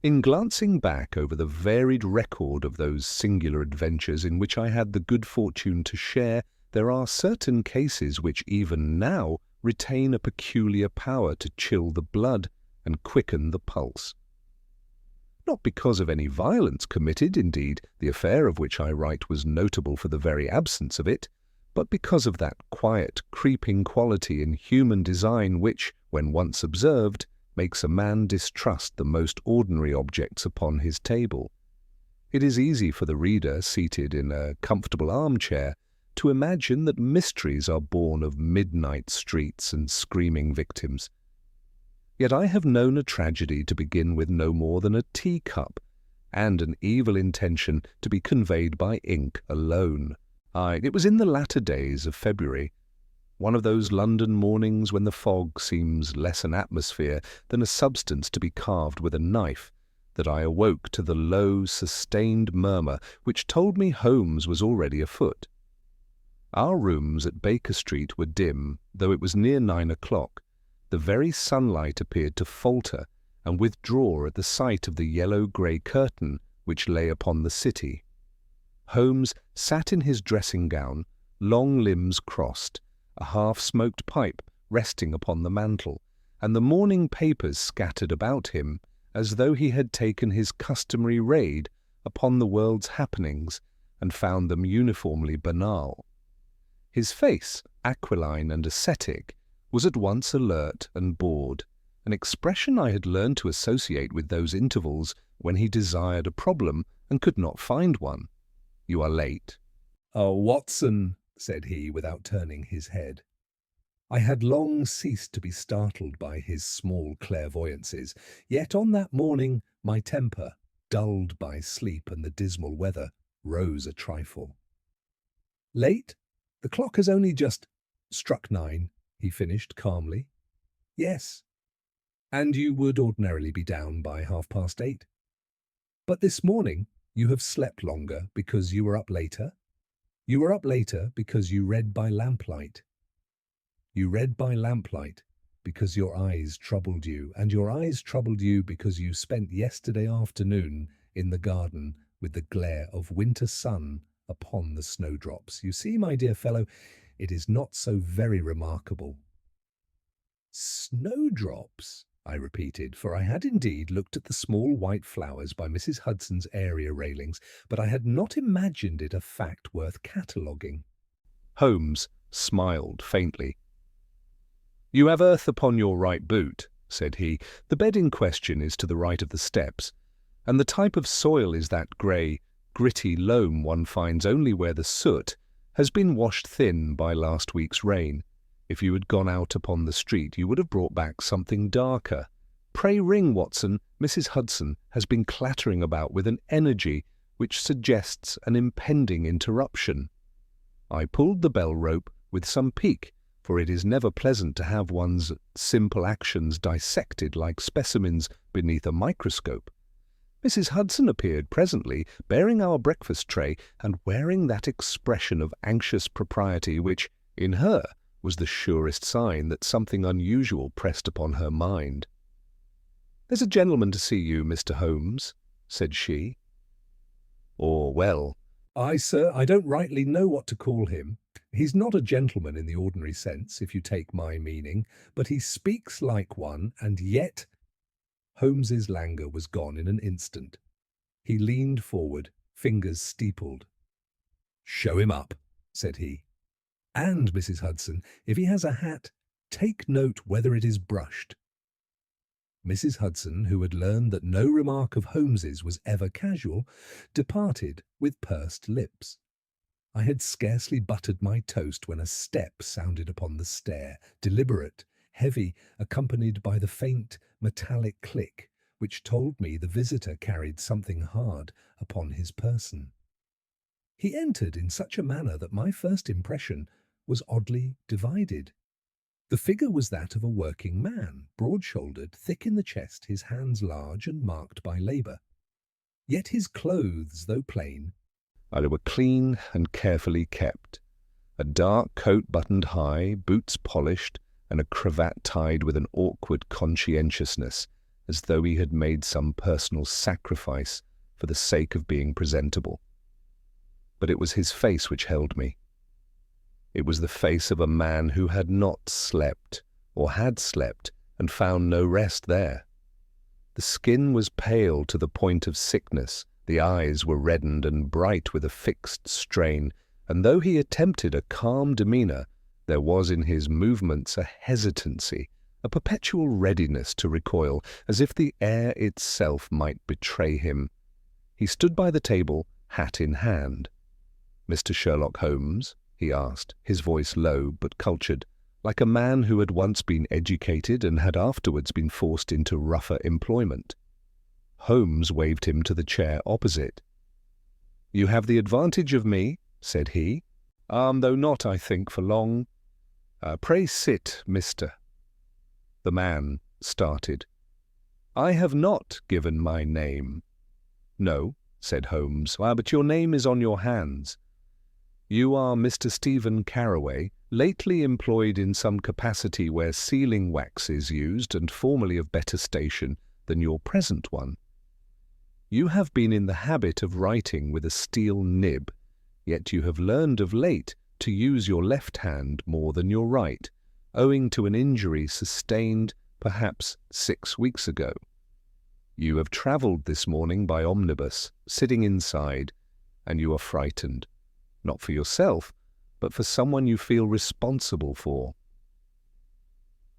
In glancing back over the varied record of those singular adventures in which I had the good fortune to share, there are certain cases which even now retain a peculiar power to chill the blood and quicken the pulse. Not because of any violence committed, indeed, the affair of which I write was notable for the very absence of it, but because of that quiet, creeping quality in human design which, when once observed, makes a man distrust the most ordinary objects upon his table. It is easy for the reader, seated in a comfortable armchair, to imagine that mysteries are born of midnight streets and screaming victims. Yet I have known a tragedy to begin with no more than a teacup, and an evil intention to be conveyed by ink alone. It was in the latter days of February, one of those London mornings when the fog seems less an atmosphere than a substance to be carved with a knife, that I awoke to the low, sustained murmur which told me Holmes was already afoot. Our rooms at Baker Street were dim, though it was near 9 o'clock. The very sunlight appeared to falter and withdraw at the sight of the yellow-grey curtain which lay upon the city. Holmes sat in his dressing-gown, long limbs crossed, a half-smoked pipe resting upon the mantel, and the morning papers scattered about him, as though he had taken his customary raid upon the world's happenings and found them uniformly banal. His face, aquiline and ascetic, was at once alert and bored, an expression I had learned to associate with those intervals when he desired a problem and could not find one. "You are late." "Oh, Watson," said he, without turning his head. I had long ceased to be startled by his small clairvoyances, yet on that morning my temper, dulled by sleep and the dismal weather, rose a trifle. "Late? The clock has only just struck 9, he finished calmly. "Yes. And you would ordinarily be down by 8:30. But this morning you have slept longer because you were up later? You were up later because you read by lamplight. You read by lamplight because your eyes troubled you, and your eyes troubled you because you spent yesterday afternoon in the garden with the glare of winter sun upon the snowdrops. You see, my dear fellow, it is not so very remarkable." "Snowdrops?" I repeated, for I had indeed looked at the small white flowers by Mrs. Hudson's area railings, but I had not imagined it a fact worth cataloguing. Holmes smiled faintly. "You have earth upon your right boot," said he. "The bed in question is to the right of the steps, and the type of soil is that grey, gritty loam one finds only where the soot has been washed thin by last week's rain. If you had gone out upon the street, you would have brought back something darker. Pray ring, Watson. Mrs. Hudson has been clattering about with an energy which suggests an impending interruption." I pulled the bell rope with some pique, for it is never pleasant to have one's simple actions dissected like specimens beneath a microscope. Mrs. Hudson appeared presently, bearing our breakfast tray and wearing that expression of anxious propriety which, in her, was the surest sign that something unusual pressed upon her mind. "There's a gentleman to see you, Mr. Holmes," said she. "Or, well, sir, I don't rightly know what to call him. He's not a gentleman in the ordinary sense, if you take my meaning, but he speaks like one, and yet—" Holmes's languor was gone in an instant. He leaned forward, fingers steepled. "Show him up," said he. "And, Mrs. Hudson, if he has a hat, take note whether it is brushed." Mrs. Hudson, who had learned that no remark of Holmes's was ever casual, departed with pursed lips. I had scarcely buttered my toast when a step sounded upon the stair, deliberate, heavy, accompanied by the faint, metallic click, which told me the visitor carried something hard upon his person. He entered in such a manner that my first impression was oddly divided. The figure was that of a working man, broad-shouldered, thick in the chest, his hands large and marked by labour. Yet his clothes, though plain, were clean and carefully kept. A dark coat buttoned high, boots polished, and a cravat tied with an awkward conscientiousness, as though he had made some personal sacrifice for the sake of being presentable. But it was his face which held me. It was the face of a man who had not slept, or had slept, and found no rest there. The skin was pale to the point of sickness, the eyes were reddened and bright with a fixed strain, and though he attempted a calm demeanour, there was in his movements a hesitancy, a perpetual readiness to recoil, as if the air itself might betray him. He stood by the table, hat in hand. "Mr. Sherlock Holmes?" he asked, his voice low but cultured, like a man who had once been educated and had afterwards been forced into rougher employment. Holmes waved him to the chair opposite. "You have the advantage of me," said he, "though not, I think, for long. Pray sit, Mr." The man started. "I have not given my name." "No," said Holmes, "but your name is on your hands. You are Mr. Stephen Carroway, lately employed in some capacity where sealing wax is used, and formerly of better station than your present one. You have been in the habit of writing with a steel nib, yet you have learned of late to use your left hand more than your right, owing to an injury sustained perhaps 6 weeks ago. You have travelled this morning by omnibus, sitting inside, and you are frightened, not for yourself, but for someone you feel responsible for."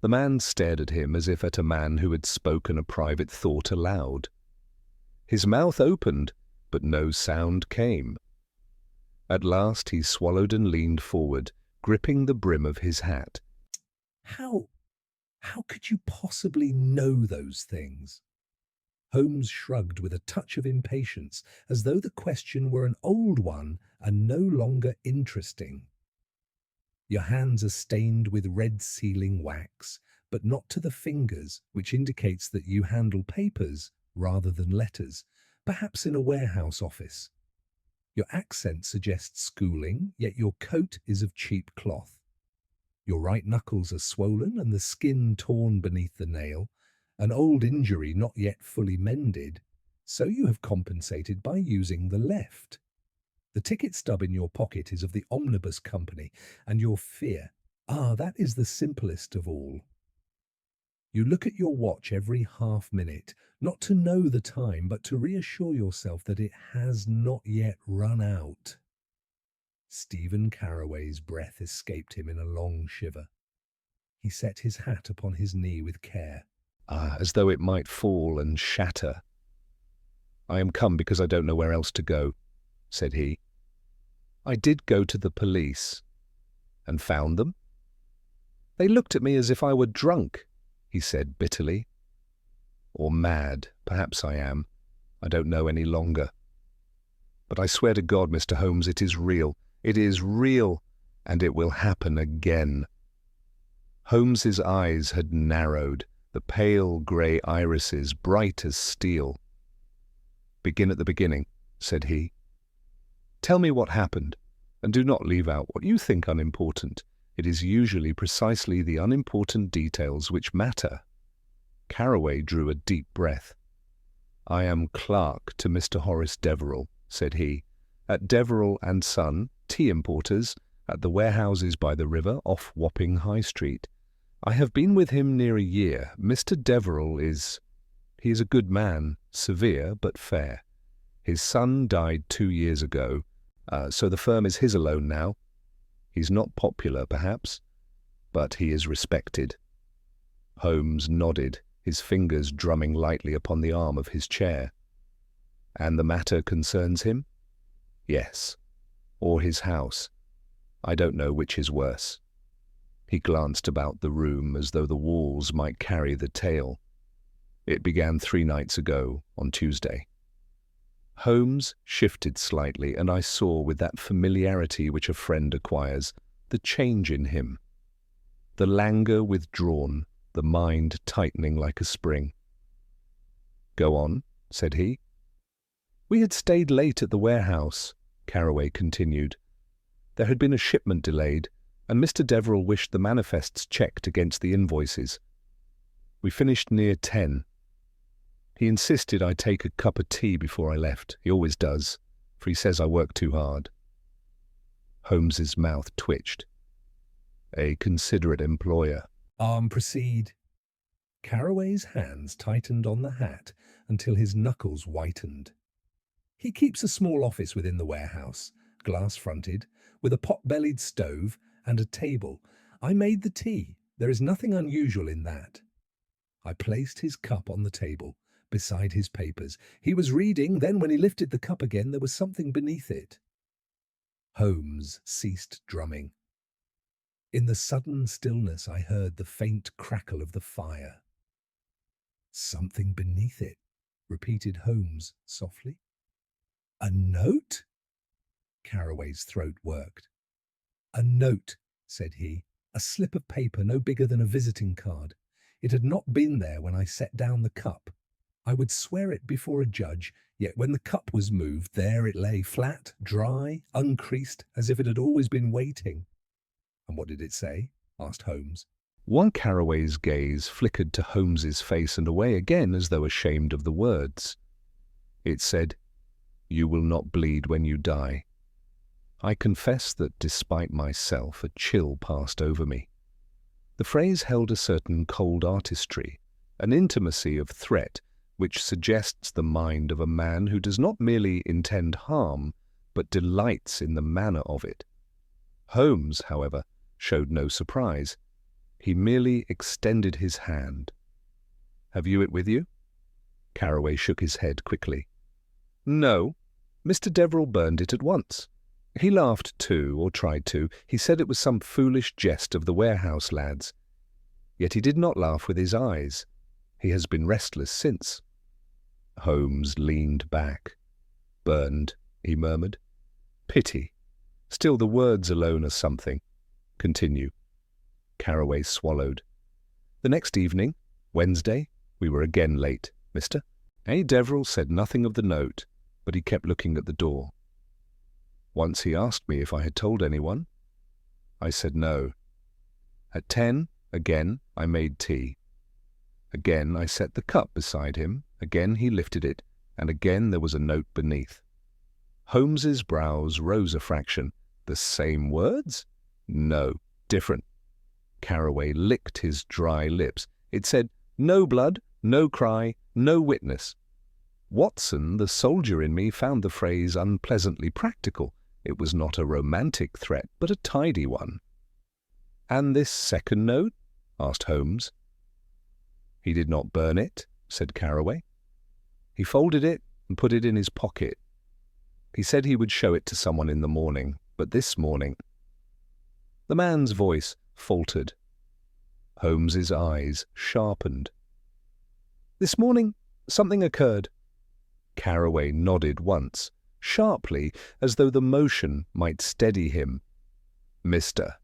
The man stared at him as if at a man who had spoken a private thought aloud. His mouth opened, but no sound came. At last he swallowed and leaned forward, gripping the brim of his hat. How could you possibly know those things?" Holmes shrugged with a touch of impatience, as though the question were an old one and no longer interesting. "Your hands are stained with red sealing wax, but not to the fingers, which indicates that you handle papers rather than letters, perhaps in a warehouse office. Your accent suggests schooling, yet your coat is of cheap cloth. Your right knuckles are swollen and the skin torn beneath the nail, an old injury not yet fully mended, so you have compensated by using the left. The ticket stub in your pocket is of the omnibus company, and your fear, that is the simplest of all. You look at your watch every half-minute, not to know the time, but to reassure yourself that it has not yet run out." Stephen Carroway's breath escaped him in a long shiver. He set his hat upon his knee with care. As though it might fall and shatter. "I am come because I don't know where else to go," said he. "I did go to the police." "And found them?" "They looked at me as if I were drunk," he said bitterly. "Or mad, perhaps I am. I don't know any longer. But I swear to God, Mr. Holmes, it is real. It is real, and it will happen again." Holmes's eyes had narrowed, the pale grey irises bright as steel. "Begin at the beginning," said he. "Tell me what happened, and do not leave out what you think unimportant. It is usually precisely the unimportant details which matter." Carroway drew a deep breath. "I am clerk to Mr. Horace Deverell," said he, "at Deverell and Son, tea importers, at the warehouses by the river off Wapping High Street. I have been with him near a year. Mr. Deverell he is a good man, severe but fair. His son died 2 years ago, so the firm is his alone now. He's not popular, perhaps, but he is respected." Holmes nodded, his fingers drumming lightly upon the arm of his chair. "And the matter concerns him?" "Yes. Or his house. I don't know which is worse." He glanced about the room as though the walls might carry the tale. "It began 3 nights ago, on Tuesday." Holmes shifted slightly, and I saw, with that familiarity which a friend acquires, the change in him. The languor withdrawn, the mind tightening like a spring. "Go on," said he. "We had stayed late at the warehouse," Carroway continued. "There had been a shipment delayed, and Mr. Deverell wished the manifests checked against the invoices. We finished near 10. He insisted I take a cup of tea before I left. He always does, for he says I work too hard. Holmes's mouth twitched. A considerate employer. Proceed. Carroway's hands tightened on the hat until his knuckles whitened. He keeps a small office within the warehouse, glass-fronted, with a pot-bellied stove and a table. I made the tea. There is nothing unusual in that. I placed his cup on the table, beside his papers. He was reading, then when he lifted the cup again, there was something beneath it. Holmes ceased drumming. In the sudden stillness, I heard the faint crackle of the fire. "Something beneath it," repeated Holmes softly. "A note?" Carroway's throat worked. "A note," said he, "a slip of paper no bigger than a visiting card. It had not been there when I set down the cup. I would swear it before a judge, yet when the cup was moved, there it lay, flat, dry, uncreased, as if it had always been waiting." "And what did it say?" asked Holmes. One Carroway's gaze flickered to Holmes's face and away again as though ashamed of the words. It said, "You will not bleed when you die." I confess that despite myself a chill passed over me. The phrase held a certain cold artistry, an intimacy of threat which suggests the mind of a man who does not merely intend harm, but delights in the manner of it. Holmes, however, showed no surprise. He merely extended his hand. "Have you it with you?" Carroway shook his head quickly. "No. Mr. Deverell burned it at once. He laughed too, or tried to. He said it was some foolish jest of the warehouse lads. Yet he did not laugh with his eyes. He has been restless since." Holmes leaned back. "Burned," he murmured. "Pity. Still, the words alone are something. Continue." Carroway swallowed. "The next evening, Wednesday, we were again late, Mr. A. Deverell said nothing of the note, but he kept looking at the door. Once he asked me if I had told anyone. I said no. At 10, again, I made tea. Again, I set the cup beside him. Again, he lifted it, and again there was a note beneath. Holmes's brows rose a fraction. The same words? No, different. Carroway licked his dry lips. It said, "No blood, no cry, no witness." Watson, the soldier in me, found the phrase unpleasantly practical. It was not a romantic threat, but a tidy one. "And this second note?" asked Holmes. "He did not burn it," said Carroway. "He folded it and put it in his pocket. He said he would show it to someone in the morning, but this morning—" The man's voice faltered. Holmes's eyes sharpened. "This morning something occurred." Carroway nodded once, sharply, as though the motion might steady him. "Mr.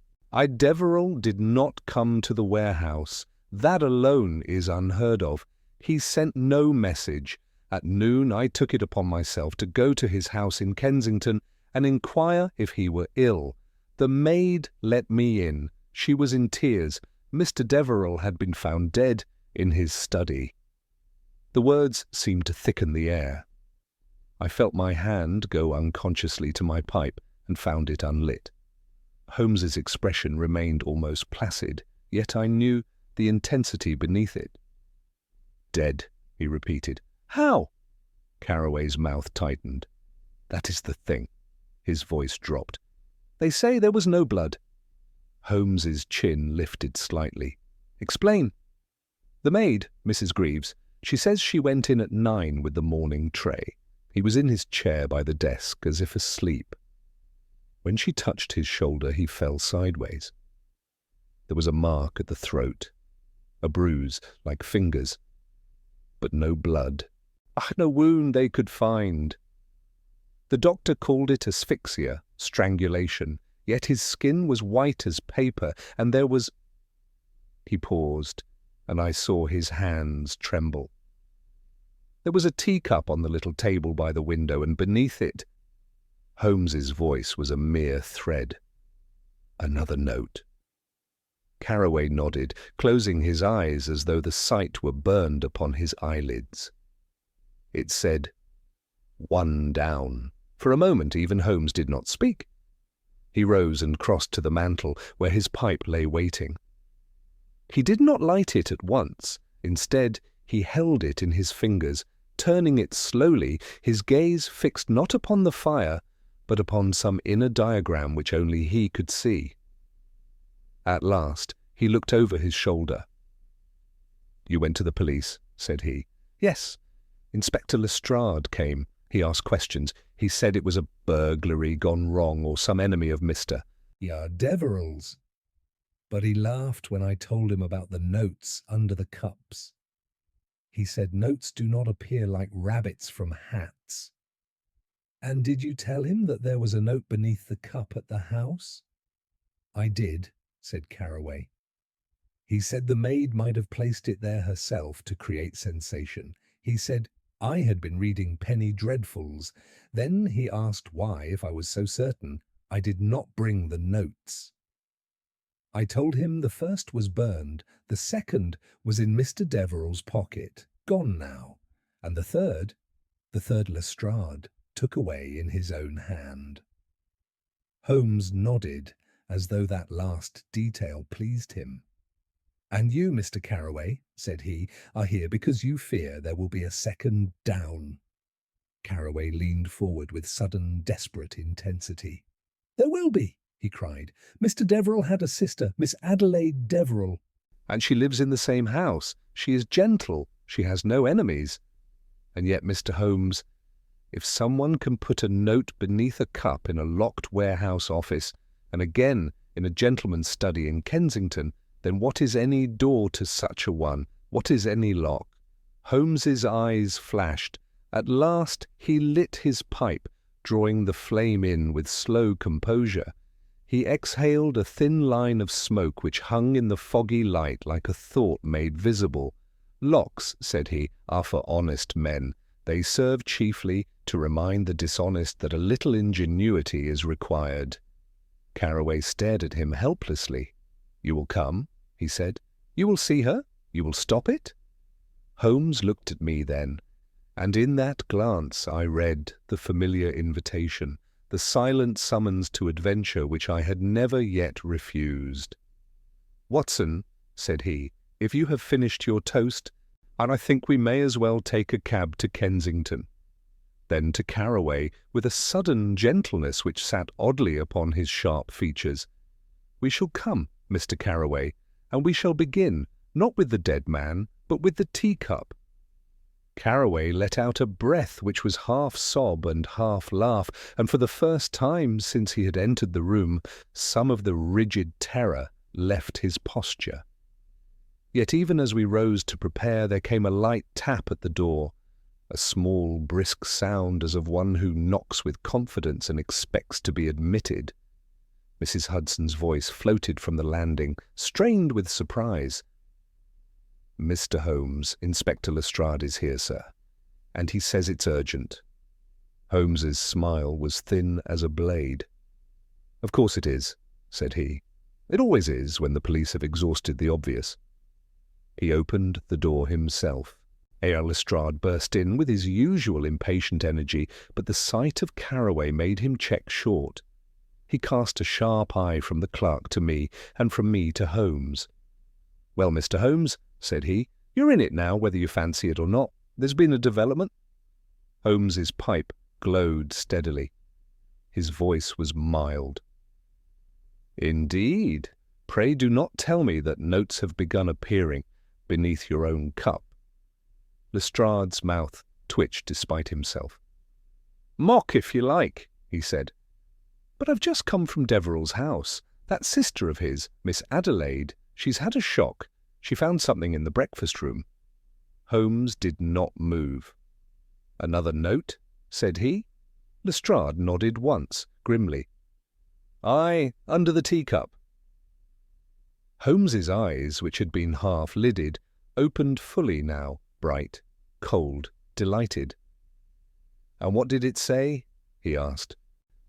Deverell did not come to the warehouse. That alone is unheard of. He sent no message. At noon I took it upon myself to go to his house in Kensington and inquire if he were ill. The maid let me in. She was in tears. Mr. Deverell had been found dead in his study." The words seemed to thicken the air. I felt my hand go unconsciously to my pipe and found it unlit. Holmes's expression remained almost placid, yet I knew the intensity beneath it. "Dead," he repeated. "How?" Carroway's mouth tightened. "That is the thing." His voice dropped. "They say there was no blood." Holmes's chin lifted slightly. "Explain." "The maid, Mrs. Greaves. She says she went in at 9 with the morning tray. He was in his chair by the desk, as if asleep. When she touched his shoulder, he fell sideways. There was a mark at the throat, a bruise like fingers, but no blood. No wound they could find. The doctor called it asphyxia, strangulation, yet his skin was white as paper, and there was—" He paused, and I saw his hands tremble. "There was a teacup on the little table by the window, and beneath it—" Holmes's voice was a mere thread. "Another note." Carroway nodded, closing his eyes as though the sight were burned upon his eyelids. It said, "One down." For a moment even Holmes did not speak. He rose and crossed to the mantel, where his pipe lay waiting. He did not light it at once. Instead, he held it in his fingers, turning it slowly, his gaze fixed not upon the fire, but upon some inner diagram which only he could see. At last, he looked over his shoulder. "You went to the police," said he. "Yes. Inspector Lestrade came. He asked questions. He said it was a burglary gone wrong or some enemy of Mr. Deverell's. But he laughed when I told him about the notes under the cups. He said notes do not appear like rabbits from hats." "And did you tell him that there was a note beneath the cup at the house?" "I did," said Carroway. "He said the maid might have placed it there herself to create sensation. He said I had been reading penny dreadfuls. Then he asked why, if I was so certain, I did not bring the notes. I told him the first was burned, the second was in Mr. Deverell's pocket, gone now, and the third Lestrade took away in his own hand." Holmes nodded, as though that last detail pleased him. "And you, Mr. Carroway," said he, "are here because you fear there will be a second down." Carroway leaned forward with sudden, desperate intensity. "There will be," he cried. "Mr. Deverell had a sister, Miss Adelaide Deverell." "And she lives in the same house. She is gentle. She has no enemies. And yet, Mr. Holmes, if someone can put a note beneath a cup in a locked warehouse office, and again in a gentleman's study in Kensington, then what is any door to such a one? What is any lock?" Holmes's eyes flashed. At last he lit his pipe, drawing the flame in with slow composure. He exhaled a thin line of smoke which hung in the foggy light like a thought made visible. "Locks," said he, "are for honest men. They serve chiefly to remind the dishonest that a little ingenuity is required." Carroway stared at him helplessly. "You will come?" he said. "You will see her? You will stop it?" Holmes looked at me then, and in that glance I read the familiar invitation, the silent summons to adventure which I had never yet refused. "Watson," said he, "if you have finished your toast, and I think we may as well take a cab to Kensington." Then to Carroway, with a sudden gentleness which sat oddly upon his sharp features, "We shall come, Mr. Carroway, and we shall begin, not with the dead man, but with the teacup." Carroway let out a breath which was half sob and half laugh, and for the first time since he had entered the room, some of the rigid terror left his posture. Yet even as we rose to prepare, there came a light tap at the door, a small, brisk sound as of one who knocks with confidence and expects to be admitted. Mrs. Hudson's voice floated from the landing, strained with surprise. "Mr. Holmes, Inspector Lestrade is here, sir, and he says it's urgent." Holmes's smile was thin as a blade. "Of course it is," said he. "It always is when the police have exhausted the obvious." He opened the door himself. Herr Lestrade burst in with his usual impatient energy, but the sight of Carroway made him check short. He cast a sharp eye from the clerk to me, and from me to Holmes. "Well, Mr. Holmes," said he, "you're in it now, whether you fancy it or not. There's been a development." Holmes's pipe glowed steadily. His voice was mild. "Indeed? Pray do not tell me that notes have begun appearing beneath your own cup." Lestrade's mouth twitched despite himself. "Mock if you like," he said. "But I've just come from Deverell's house. That sister of his, Miss Adelaide, she's had a shock. She found something in the breakfast room." Holmes did not move. "Another note?" said he. Lestrade nodded once, grimly. "Aye, under the teacup." Holmes's eyes, which had been half-lidded, opened fully now, bright, cold, delighted. "And what did it say?" he asked.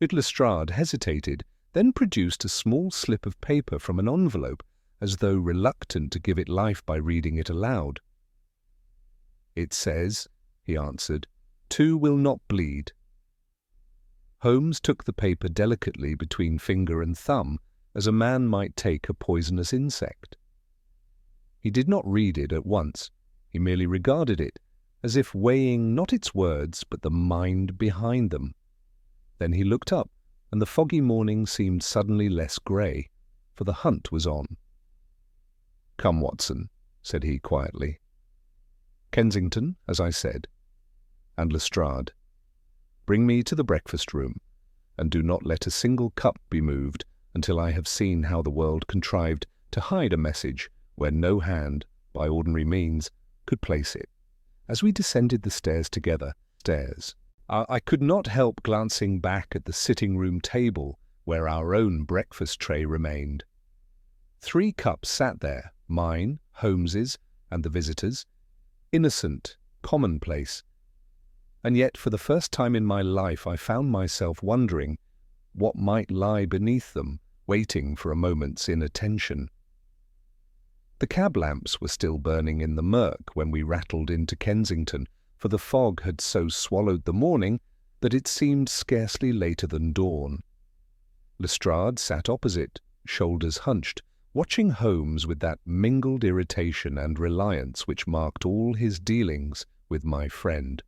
Lestrade hesitated, then produced a small slip of paper from an envelope, as though reluctant to give it life by reading it aloud. "It says," he answered, 2 will not bleed. Holmes took the paper delicately between finger and thumb, as a man might take a poisonous insect. He did not read it at once. He merely regarded it, as if weighing not its words, but the mind behind them. Then he looked up, and the foggy morning seemed suddenly less grey, for the hunt was on. "Come, Watson," said he quietly. "Kensington, as I said, and Lestrade. Bring me to the breakfast-room, and do not let a single cup be moved until I have seen how the world contrived to hide a message where no hand, by ordinary means, could place it." As we descended the stairs together, I could not help glancing back at the sitting-room table where our own breakfast tray remained. 3 cups sat there, mine, Holmes's, and the visitor's, innocent, commonplace. And yet, for the first time in my life, I found myself wondering what might lie beneath them, waiting for a moment's inattention. The cab lamps were still burning in the murk when we rattled into Kensington, for the fog had so swallowed the morning that it seemed scarcely later than dawn. Lestrade sat opposite, shoulders hunched, watching Holmes with that mingled irritation and reliance which marked all his dealings with my friend.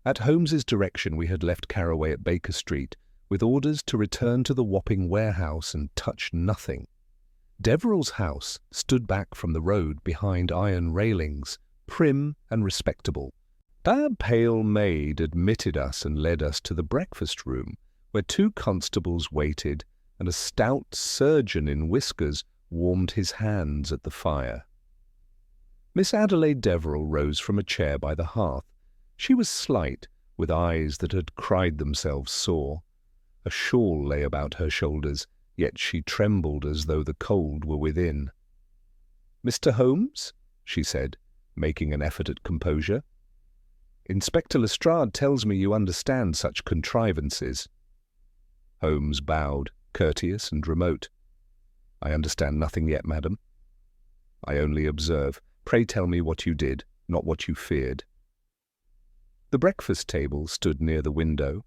At Holmes's direction we had left Carroway at Baker Street, with orders to return to the Wapping warehouse and touch nothing. Deverell's house stood back from the road behind iron railings, prim and respectable. A pale maid admitted us and led us to the breakfast-room, where 2 constables waited, and a stout surgeon in whiskers warmed his hands at the fire. Miss Adelaide Deverell rose from a chair by the hearth. She was slight, with eyes that had cried themselves sore. A shawl lay about her shoulders, yet she trembled as though the cold were within. "Mr. Holmes?" she said, making an effort at composure. "Inspector Lestrade tells me you understand such contrivances." Holmes bowed, courteous and remote. "I understand nothing yet, madam. I only observe. Pray tell me what you did, not what you feared." The breakfast table stood near the window.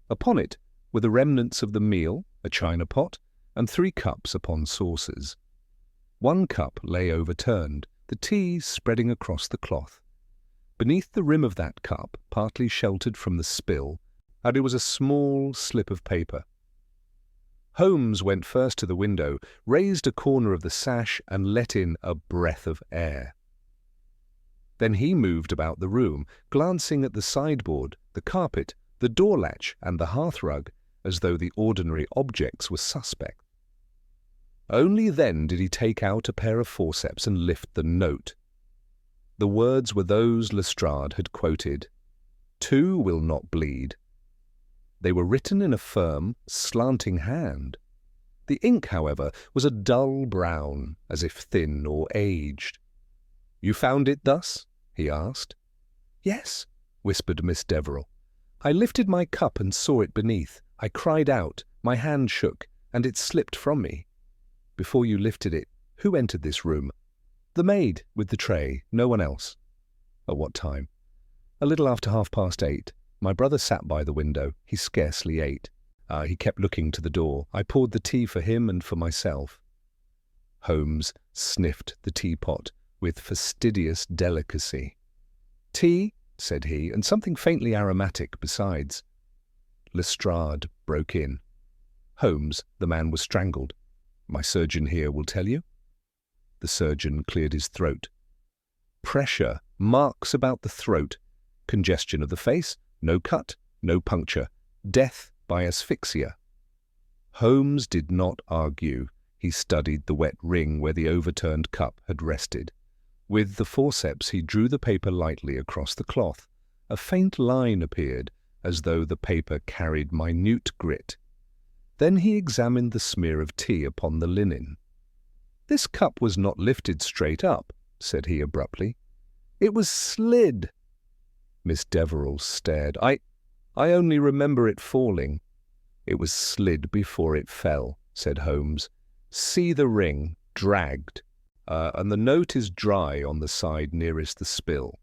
Upon it were the remnants of the meal, a china pot, and 3 cups upon saucers. 1 cup lay overturned, the tea spreading across the cloth. Beneath the rim of that cup, partly sheltered from the spill, it was a small slip of paper. Holmes went first to the window, raised a corner of the sash, and let in a breath of air. Then he moved about the room, glancing at the sideboard, the carpet, the door latch, and the hearthrug, as though the ordinary objects were suspect. Only then did he take out a pair of forceps and lift the note. The words were those Lestrade had quoted. 2 will not bleed. They were written in a firm, slanting hand. The ink, however, was a dull brown, as if thin or aged. "You found it thus?" he asked. "Yes," whispered Miss Deverell. "I lifted my cup and saw it beneath. I cried out, my hand shook, and it slipped from me. Before you lifted it, who entered this room?" "The maid, with the tray, no one else." "At what time?" "A little after 8:30. My brother sat by the window. He scarcely ate. He kept looking to the door. I poured the tea for him and for myself." Holmes sniffed the teapot with fastidious delicacy. "Tea," said he, "and something faintly aromatic besides." Lestrade broke in. "Holmes, the man was strangled. My surgeon here will tell you." The surgeon cleared his throat. "Pressure, marks about the throat, congestion of the face, no cut, no puncture, death by asphyxia." Holmes did not argue. He studied the wet ring where the overturned cup had rested. With the forceps he drew the paper lightly across the cloth. A faint line appeared, as though the paper carried minute grit. Then he examined the smear of tea upon the linen. "This cup was not lifted straight up," said he abruptly. "It was slid." Miss Deverell stared. I only remember it falling." "It was slid before it fell," said Holmes. "See the ring, dragged, and the note is dry on the side nearest the spill."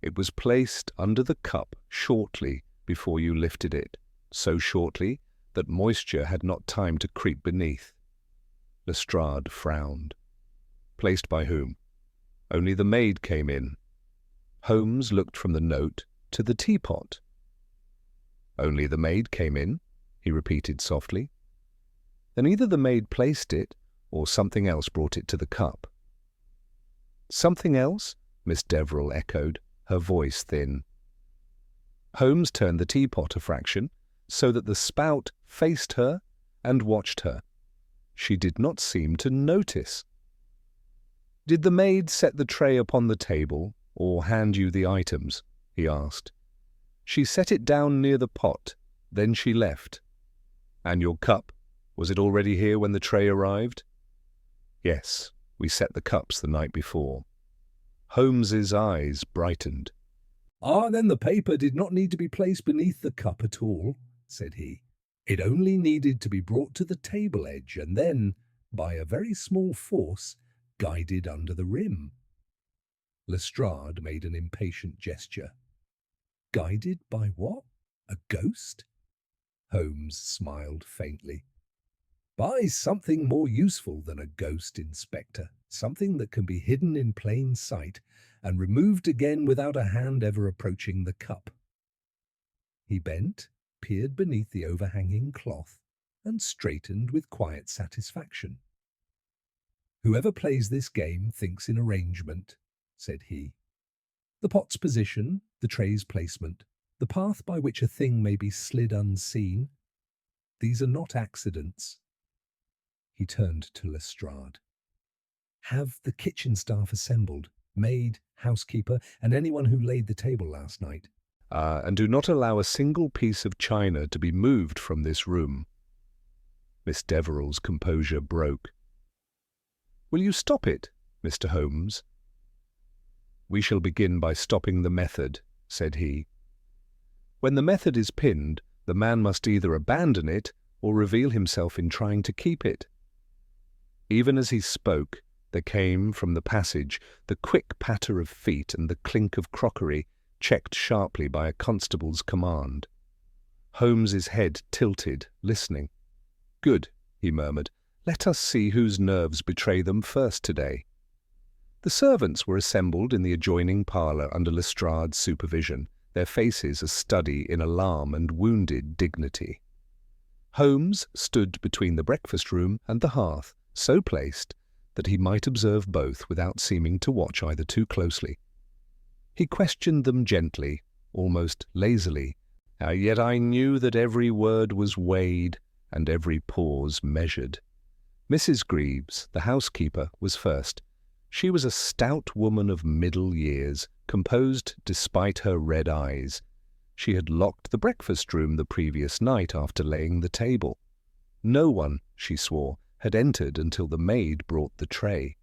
It was placed under the cup shortly before you lifted it, so shortly that moisture had not time to creep beneath. Lestrade frowned. Placed by whom? Only the maid came in. Holmes looked from the note to the teapot. Only the maid came in, he repeated softly. Then either the maid placed it, or something else brought it to the cup. Something else? Miss Deverill echoed, her voice thin. Holmes turned the teapot a fraction, so that the spout faced her and watched her. She did not seem to notice. Did the maid set the tray upon the table, or hand you the items? He asked. She set it down near the pot, then she left. And your cup? Was it already here when the tray arrived? Yes, we set the cups the night before. Holmes's eyes brightened. Ah, then the paper did not need to be placed beneath the cup at all, said he. It only needed to be brought to the table edge and then, by a very small force, guided under the rim. Lestrade made an impatient gesture. Guided by what? A ghost? Holmes smiled faintly. By something more useful than a ghost, Inspector. Something that can be hidden in plain sight and removed again without a hand ever approaching the cup. He bent, peered beneath the overhanging cloth, and straightened with quiet satisfaction. Whoever plays this game thinks in arrangement, said he. The pot's position, the tray's placement, the path by which a thing may be slid unseen, these are not accidents. He turned to Lestrade. Have the kitchen staff assembled, maid, housekeeper, and anyone who laid the table last night. And do not allow a single piece of china to be moved from this room. Miss Deverill's composure broke. Will you stop it, Mr. Holmes? We shall begin by stopping the method, said he. When the method is pinned, the man must either abandon it or reveal himself in trying to keep it. Even as he spoke, there came from the passage the quick patter of feet and the clink of crockery, checked sharply by a constable's command. Holmes's head tilted, listening. Good, he murmured. Let us see whose nerves betray them first today. The servants were assembled in the adjoining parlour under Lestrade's supervision, their faces a study in alarm and wounded dignity. Holmes stood between the breakfast-room and the hearth, so placed that he might observe both without seeming to watch either too closely. He questioned them gently, almost lazily, yet I knew that every word was weighed and every pause measured. Mrs. Greaves, the housekeeper, was first. She was a stout woman of middle years, composed despite her red eyes. She had locked the breakfast-room the previous night after laying the table. No one, she swore, had entered until the maid brought the tray.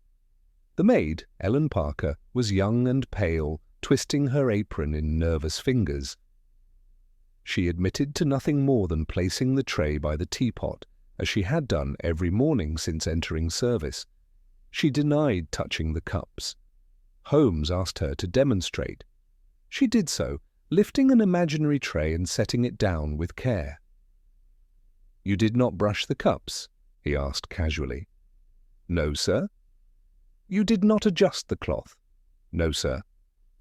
The maid, Ellen Parker, was young and pale, twisting her apron in nervous fingers. She admitted to nothing more than placing the tray by the teapot, as she had done every morning since entering service. She denied touching the cups. Holmes asked her to demonstrate. She did so, lifting an imaginary tray and setting it down with care. You did not brush the cups? He asked casually. No, sir. You did not adjust the cloth? No, sir.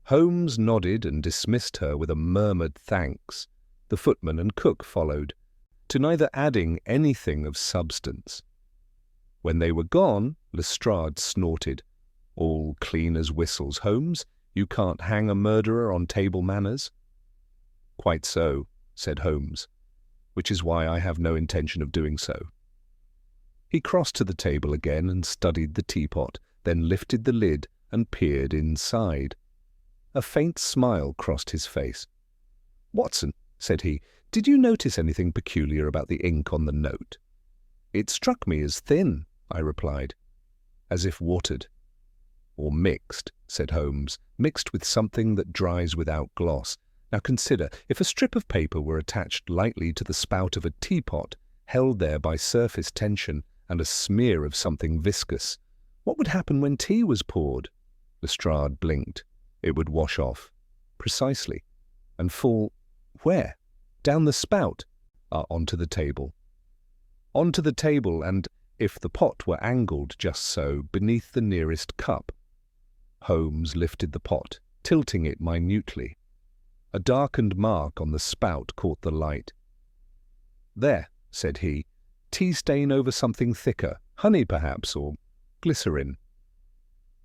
Holmes nodded and dismissed her with a murmured thanks. The footman and cook followed, to neither adding anything of substance. When they were gone, Lestrade snorted. All clean as whistles, Holmes. You can't hang a murderer on table manners. Quite so, said Holmes, which is why I have no intention of doing so. He crossed to the table again and studied the teapot, then lifted the lid and peered inside. A faint smile crossed his face. Watson, said he, did you notice anything peculiar about the ink on the note? It struck me as thin, I replied, as if watered. Or mixed, said Holmes, mixed with something that dries without gloss. Now consider, if a strip of paper were attached lightly to the spout of a teapot, held there by surface tension and a smear of something viscous, what would happen when tea was poured? Lestrade blinked. It would wash off. Precisely. And fall where? Down the spout? Onto the table. Onto the table, and, if the pot were angled just so, beneath the nearest cup. Holmes lifted the pot, tilting it minutely. A darkened mark on the spout caught the light. "There," said he, "tea stain over something thicker, honey perhaps, or glycerin.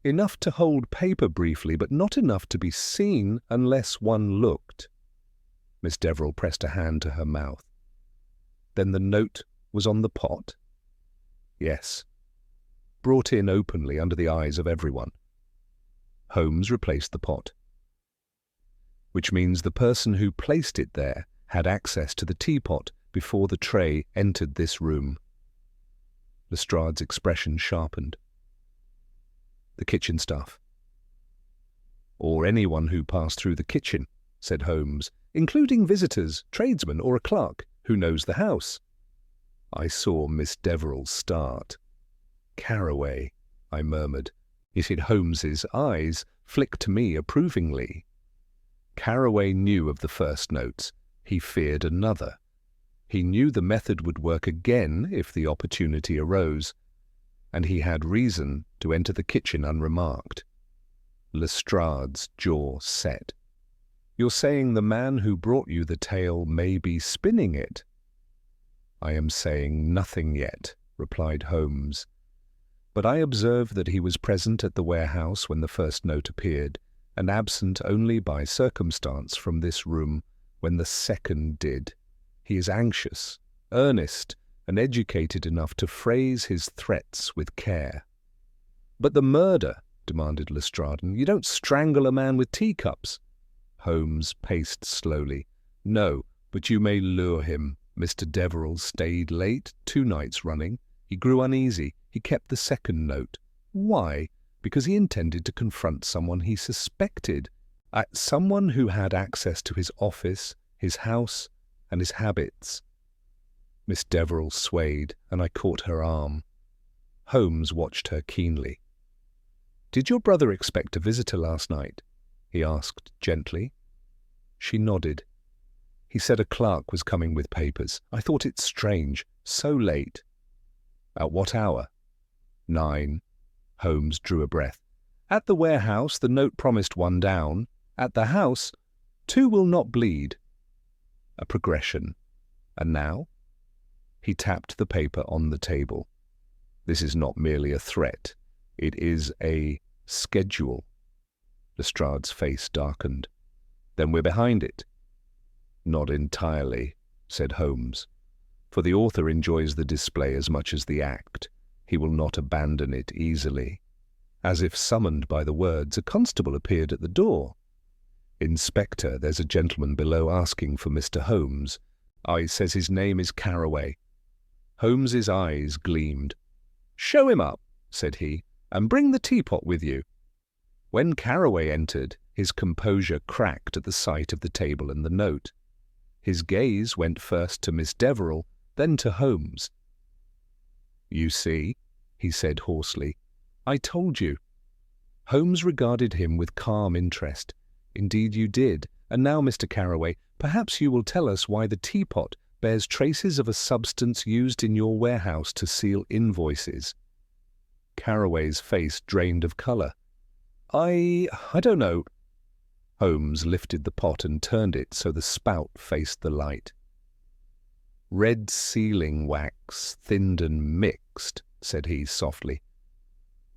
Enough to hold paper briefly, but not enough to be seen unless one looked." Miss Deverill pressed a hand to her mouth. "Then the note was on the pot?" "Yes." "Brought in openly under the eyes of everyone." Holmes replaced the pot. "Which means the person who placed it there had access to the teapot before the tray entered this room." Lestrade's expression sharpened. "The kitchen staff." "Or anyone who passed through the kitchen," said Holmes, "including visitors, tradesmen, or a clerk who knows the house." I saw Miss Deverill start. "Carroway," I murmured, yet Holmes's eyes flicked to me approvingly. Carroway knew of the first notes. He feared another. He knew the method would work again if the opportunity arose, and he had reason to enter the kitchen unremarked. Lestrade's jaw set. "You're saying the man who brought you the tale may be spinning it?" "I am saying nothing yet," replied Holmes. "But I observe that he was present at the warehouse when the first note appeared, and absent only by circumstance from this room when the second did. He is anxious, earnest, and educated enough to phrase his threats with care." "But the murder?" demanded Lestrade. "You don't strangle a man with teacups." Holmes paced slowly. "No, but you may lure him. Mr. Deverill stayed late 2 nights running. He grew uneasy. He kept the second note. Why? Because he intended to confront someone he suspected. Someone who had access to his office, his house, and his habits." Miss Deverill swayed, and I caught her arm. Holmes watched her keenly. "Did your brother expect a visitor last night?" he asked gently. She nodded. "He said a clerk was coming with papers. I thought it strange. So late." "At what hour?" 9. Holmes drew a breath. "At the warehouse the note promised 1 down. At the house 2 will not bleed." A progression. "And now?" He tapped the paper on the table. "This is not merely a threat. It is a schedule." Lestrade's face darkened. "Then we're behind it." "Not entirely," said Holmes. "For the author enjoys the display as much as the act. He will not abandon it easily." As if summoned by the words, a constable appeared at the door. "Inspector, there's a gentleman below asking for Mr. Holmes. I says his name is Carroway." Holmes's eyes gleamed. "Show him up," said he, "and bring the teapot with you." When Carroway entered, his composure cracked at the sight of the table and the note. His gaze went first to Miss Deverill, then to Holmes. "You see," he said hoarsely, "I told you." Holmes regarded him with calm interest. "Indeed you did. And now, Mr. Carroway, perhaps you will tell us why the teapot bears traces of a substance used in your warehouse to seal invoices." Carroway's face drained of colour. I don't know." Holmes lifted the pot and turned it so the spout faced the light. "Red sealing wax, thinned and mixed," said he softly.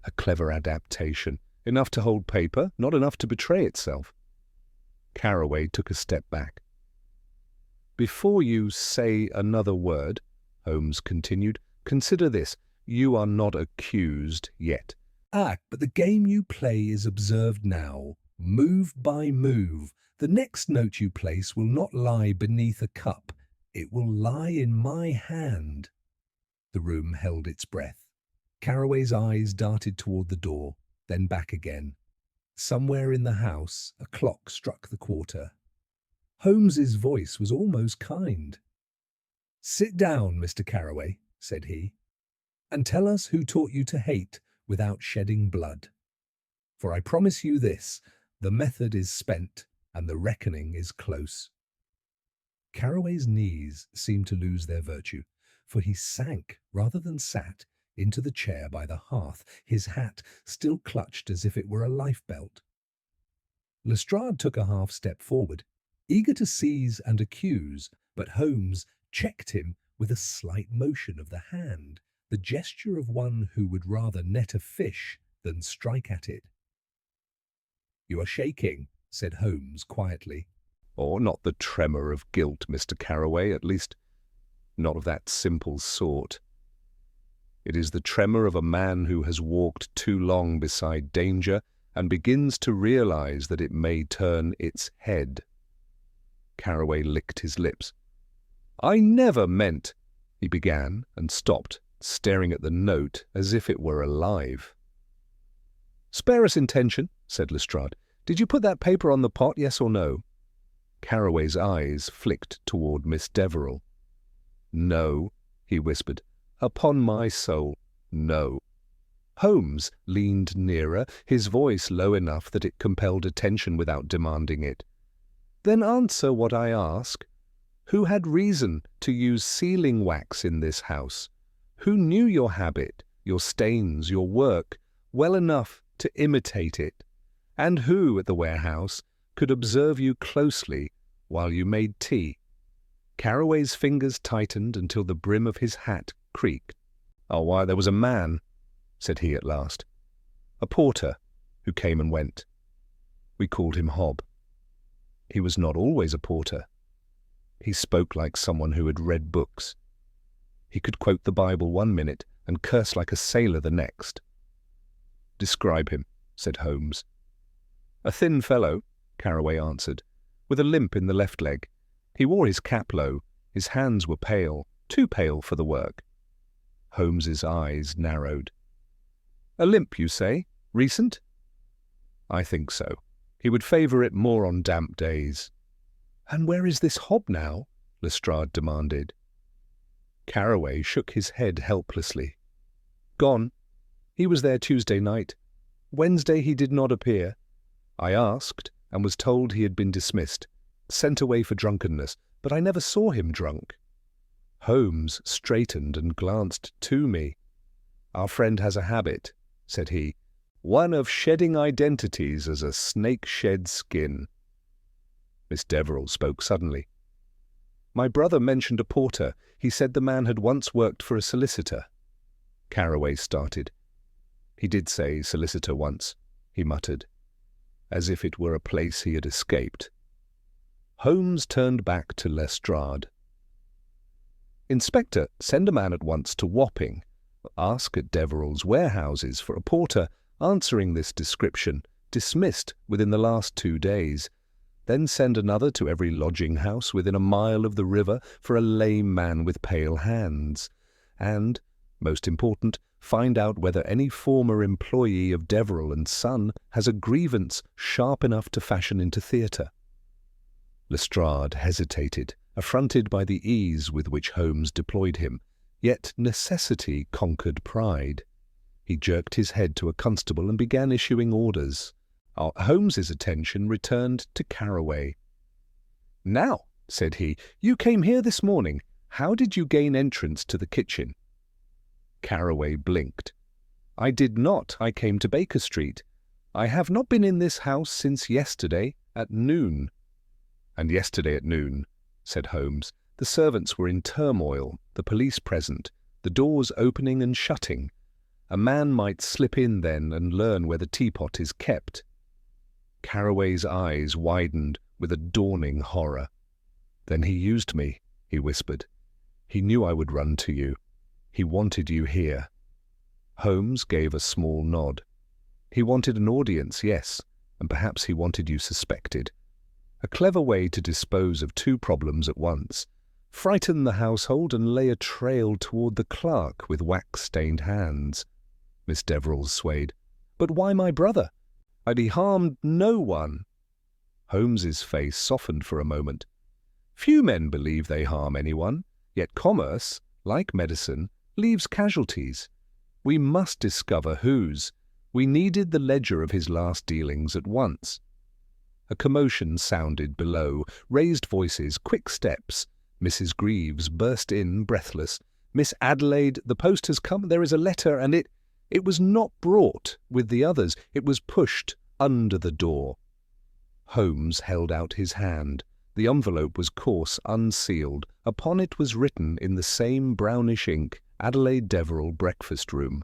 "A clever adaptation. Enough to hold paper, not enough to betray itself." Carroway took a step back. "Before you say another word," Holmes continued, "consider this. You are not accused yet." But the game you play is observed now, move by move. The next note you place will not lie beneath a cup. It will lie in my hand." The room held its breath. Carroway's eyes darted toward the door, then back again. Somewhere in the house, a clock struck the quarter. Holmes's voice was almost kind. "Sit down, Mr. Carroway," said he, "and tell us who taught you to hate without shedding blood. For I promise you this, the method is spent, and the reckoning is close." Carroway's knees seemed to lose their virtue, for he sank rather than sat into the chair by the hearth, his hat still clutched as if it were a lifebelt. Lestrade took a half-step forward, eager to seize and accuse, but Holmes checked him with a slight motion of the hand, the gesture of one who would rather net a fish than strike at it. "You are shaking," said Holmes quietly. Or not the tremor of guilt, Mr. Carroway, at least not of that simple sort. It is the tremor of a man who has walked too long beside danger and begins to realize that it may turn its head. Carroway licked his lips. "I never meant—" he began and stopped, staring at the note as if it were alive. "Spare us intention," said Lestrade. "Did you put that paper on the pot, yes or no?" Carroway's eyes flicked toward Miss Deverell. "No," he whispered. "Upon my soul, no." Holmes leaned nearer, his voice low enough that it compelled attention without demanding it. "Then answer what I ask. Who had reason to use sealing wax in this house? Who knew your habit, your stains, your work, well enough to imitate it? And who, at the warehouse, could observe you closely while you made tea?" Carroway's fingers tightened until the brim of his hat creaked. "Oh, why, there was a man," said he at last. "A porter who came and went. We called him Hob. He was not always a porter. He spoke like someone who had read books. He could quote the Bible one minute and curse like a sailor the next." "Describe him," said Holmes. "A thin fellow," Carroway answered, "with a limp in the left leg. He wore his cap low. His hands were pale, too pale for the work." Holmes's eyes narrowed. "A limp, you say? Recent?" "I think so. He would favour it more on damp days." "And where is this Hob now?" Lestrade demanded. Carroway shook his head helplessly. "Gone. He was there Tuesday night. Wednesday he did not appear. I asked, and was told he had been dismissed, sent away for drunkenness, but I never saw him drunk." Holmes straightened and glanced to me. "Our friend has a habit," said he, "one of shedding identities as a snake sheds skin." Miss Deverell spoke suddenly. "My brother mentioned a porter. He said the man had once worked for a solicitor." Carroway started. "He did say solicitor once," he muttered, as if it were a place he had escaped. Holmes turned back to Lestrade. "Inspector, send a man at once to Wapping. Ask at Deverell's warehouses for a porter answering this description, dismissed within the last 2 days. Then send another to every lodging-house within a mile of the river for a lame man with pale hands. And, most important, find out whether any former employee of Deverell and Son has a grievance sharp enough to fashion into theatre." Lestrade hesitated, affronted by the ease with which Holmes deployed him, yet necessity conquered pride. He jerked his head to a constable and began issuing orders. Holmes's attention returned to Carroway. "Now," said he, "you came here this morning. How did you gain entrance to the kitchen?" Carroway blinked. "I did not. I came to Baker Street. I have not been in this house since yesterday at noon." "And yesterday at noon," said Holmes, "the servants were in turmoil, the police present, the doors opening and shutting. A man might slip in then and learn where the teapot is kept." Carroway's eyes widened with a dawning horror. "Then he used me," he whispered. "He knew I would run to you. He wanted you here." Holmes gave a small nod. "He wanted an audience, yes, and perhaps he wanted you suspected. A clever way to dispose of 2 problems at once. Frighten the household and lay a trail toward the clerk with wax-stained hands." Miss Deverell swayed. "But why my brother? He harmed no one." Holmes's face softened for a moment. "Few men believe they harm anyone, yet commerce, like medicine, leaves casualties. We must discover whose. We needed the ledger of his last dealings at once." A commotion sounded below, raised voices, quick steps. Mrs. Greaves burst in, breathless. "Miss Adelaide, the post has come. There is a letter, and it was not brought with the others. It was pushed under the door." Holmes held out his hand. The envelope was coarse, unsealed. Upon it was written in the same brownish ink, "Adelaide Deverell, breakfast room."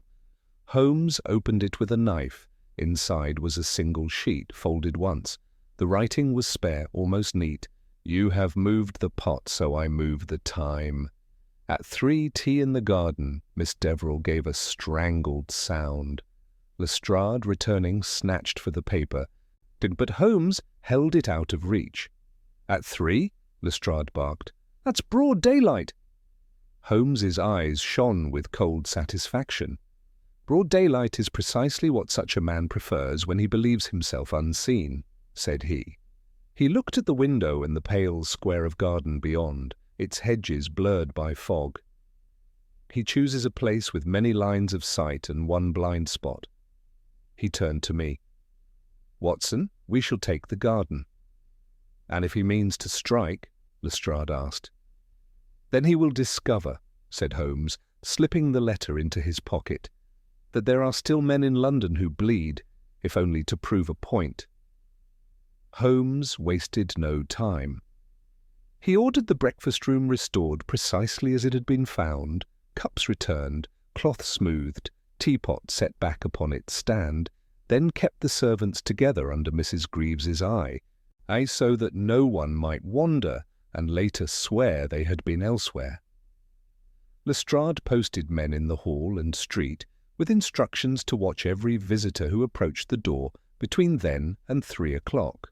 Holmes opened it with a knife. Inside was a single sheet, folded once. The writing was spare, almost neat. "You have moved the pot, so I move the time." At 3, tea in the garden. Miss Deverell gave a strangled sound. Lestrade, returning, snatched for the paper. But Holmes held it out of reach. "At 3? Lestrade barked. "That's broad daylight." Holmes's eyes shone with cold satisfaction. "Broad daylight is precisely what such a man prefers when he believes himself unseen," said he. He looked at the window and the pale square of garden beyond, its hedges blurred by fog. "He chooses a place with many lines of sight and one blind spot." He turned to me. "Watson, we shall take the garden." "And if he means to strike?" Lestrade asked. "Then he will discover," said Holmes, slipping the letter into his pocket, "that there are still men in London who bleed, if only to prove a point." Holmes wasted no time. He ordered the breakfast-room restored precisely as it had been found, cups returned, cloth smoothed, teapot set back upon its stand, then kept the servants together under Mrs. Greaves's eye, so that no one might wander and later swear they had been elsewhere. Lestrade posted men in the hall and street, with instructions to watch every visitor who approached the door between then and 3 o'clock.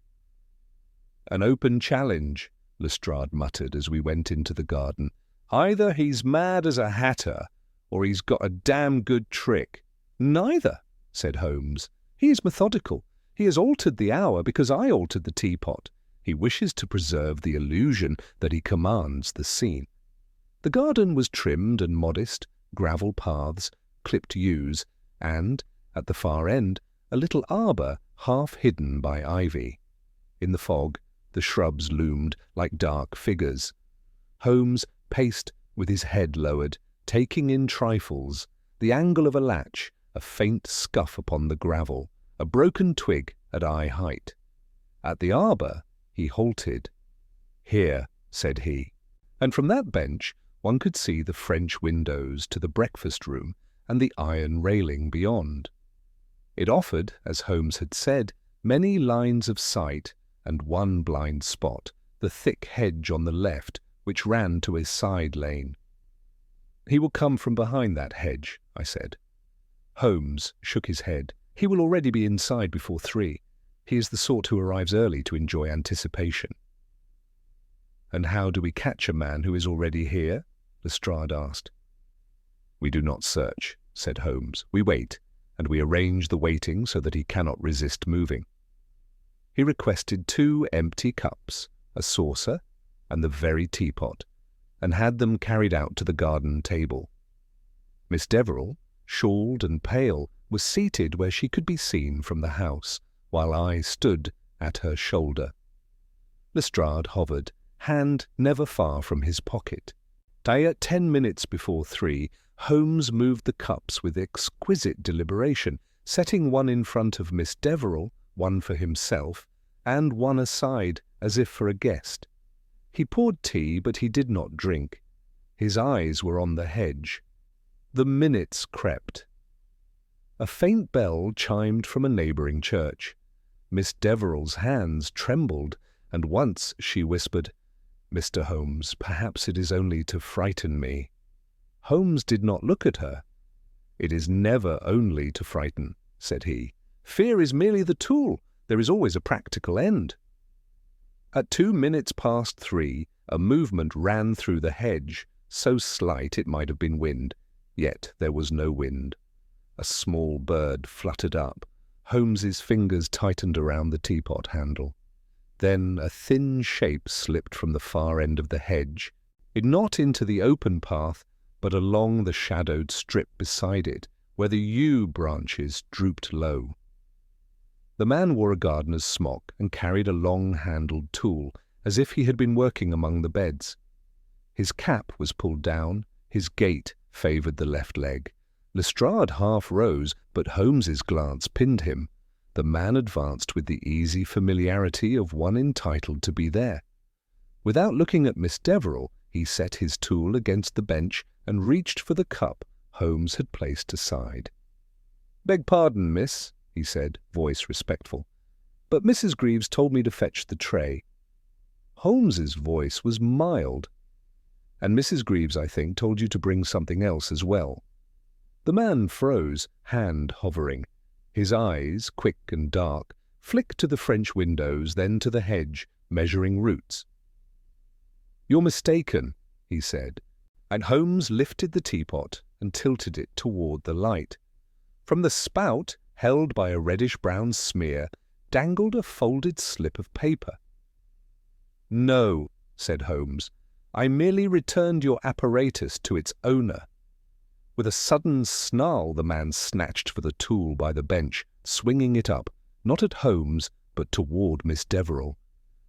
"An open challenge," Lestrade muttered as we went into the garden. "Either he's mad as a hatter, or he's got a damn good trick." "Neither," said Holmes. "He is methodical. He has altered the hour because I altered the teapot. He wishes to preserve the illusion that he commands the scene." The garden was trimmed and modest, gravel paths, clipped yews, and, at the far end, a little arbour half hidden by ivy. In the fog, the shrubs loomed like dark figures. Holmes paced with his head lowered, taking in trifles, the angle of a latch, a faint scuff upon the gravel, a broken twig at eye height. At the arbour he halted. "Here," said he, and from that bench one could see the French windows to the breakfast-room and the iron railing beyond. It offered, as Holmes had said, many lines of sight and one blind spot, the thick hedge on the left, which ran to a side lane. "He will come from behind that hedge," I said. Holmes shook his head. "He will already be inside before 3. He is the sort who arrives early to enjoy anticipation." "And how do we catch a man who is already here?" Lestrade asked. "We do not search," said Holmes. "We wait, and we arrange the waiting so that he cannot resist moving." He requested 2 empty cups, a saucer, and the very teapot, and had them carried out to the garden table. Miss Deverell, shawled and pale, was seated where she could be seen from the house, while I stood at her shoulder. Lestrade hovered, hand never far from his pocket. At 10 minutes before 3, Holmes moved the cups with exquisite deliberation, setting one in front of Miss Deverell, one for himself, and one aside, as if for a guest. He poured tea, but he did not drink. His eyes were on the hedge. The minutes crept. A faint bell chimed from a neighbouring church. Miss Deverell's hands trembled, and once she whispered, "Mr. Holmes, perhaps it is only to frighten me." Holmes did not look at her. "It is never only to frighten," said he. "Fear is merely the tool. There is always a practical end." At 2 minutes past 3, a movement ran through the hedge, so slight it might have been wind. Yet there was no wind. A small bird fluttered up. Holmes's fingers tightened around the teapot handle. Then a thin shape slipped from the far end of the hedge, not into the open path, but along the shadowed strip beside it, where the yew branches drooped low. The man wore a gardener's smock and carried a long-handled tool, as if he had been working among the beds. His cap was pulled down, his gait favoured the left leg. Lestrade half rose, but Holmes's glance pinned him. The man advanced with the easy familiarity of one entitled to be there. Without looking at Miss Deverell, he set his tool against the bench and reached for the cup Holmes had placed aside. "Beg pardon, miss," he said, voice respectful, "but Mrs. Greaves told me to fetch the tray." Holmes's voice was mild. "And Mrs. Greaves, I think, told you to bring something else as well." The man froze, hand hovering. His eyes, quick and dark, flicked to the French windows, then to the hedge, measuring roots. "You're mistaken," he said, and Holmes lifted the teapot and tilted it toward the light. From the spout, held by a reddish-brown smear, dangled a folded slip of paper. "No," said Holmes, "I merely returned your apparatus to its owner." With a sudden snarl, the man snatched for the tool by the bench, swinging it up, not at Holmes, but toward Miss Deverell.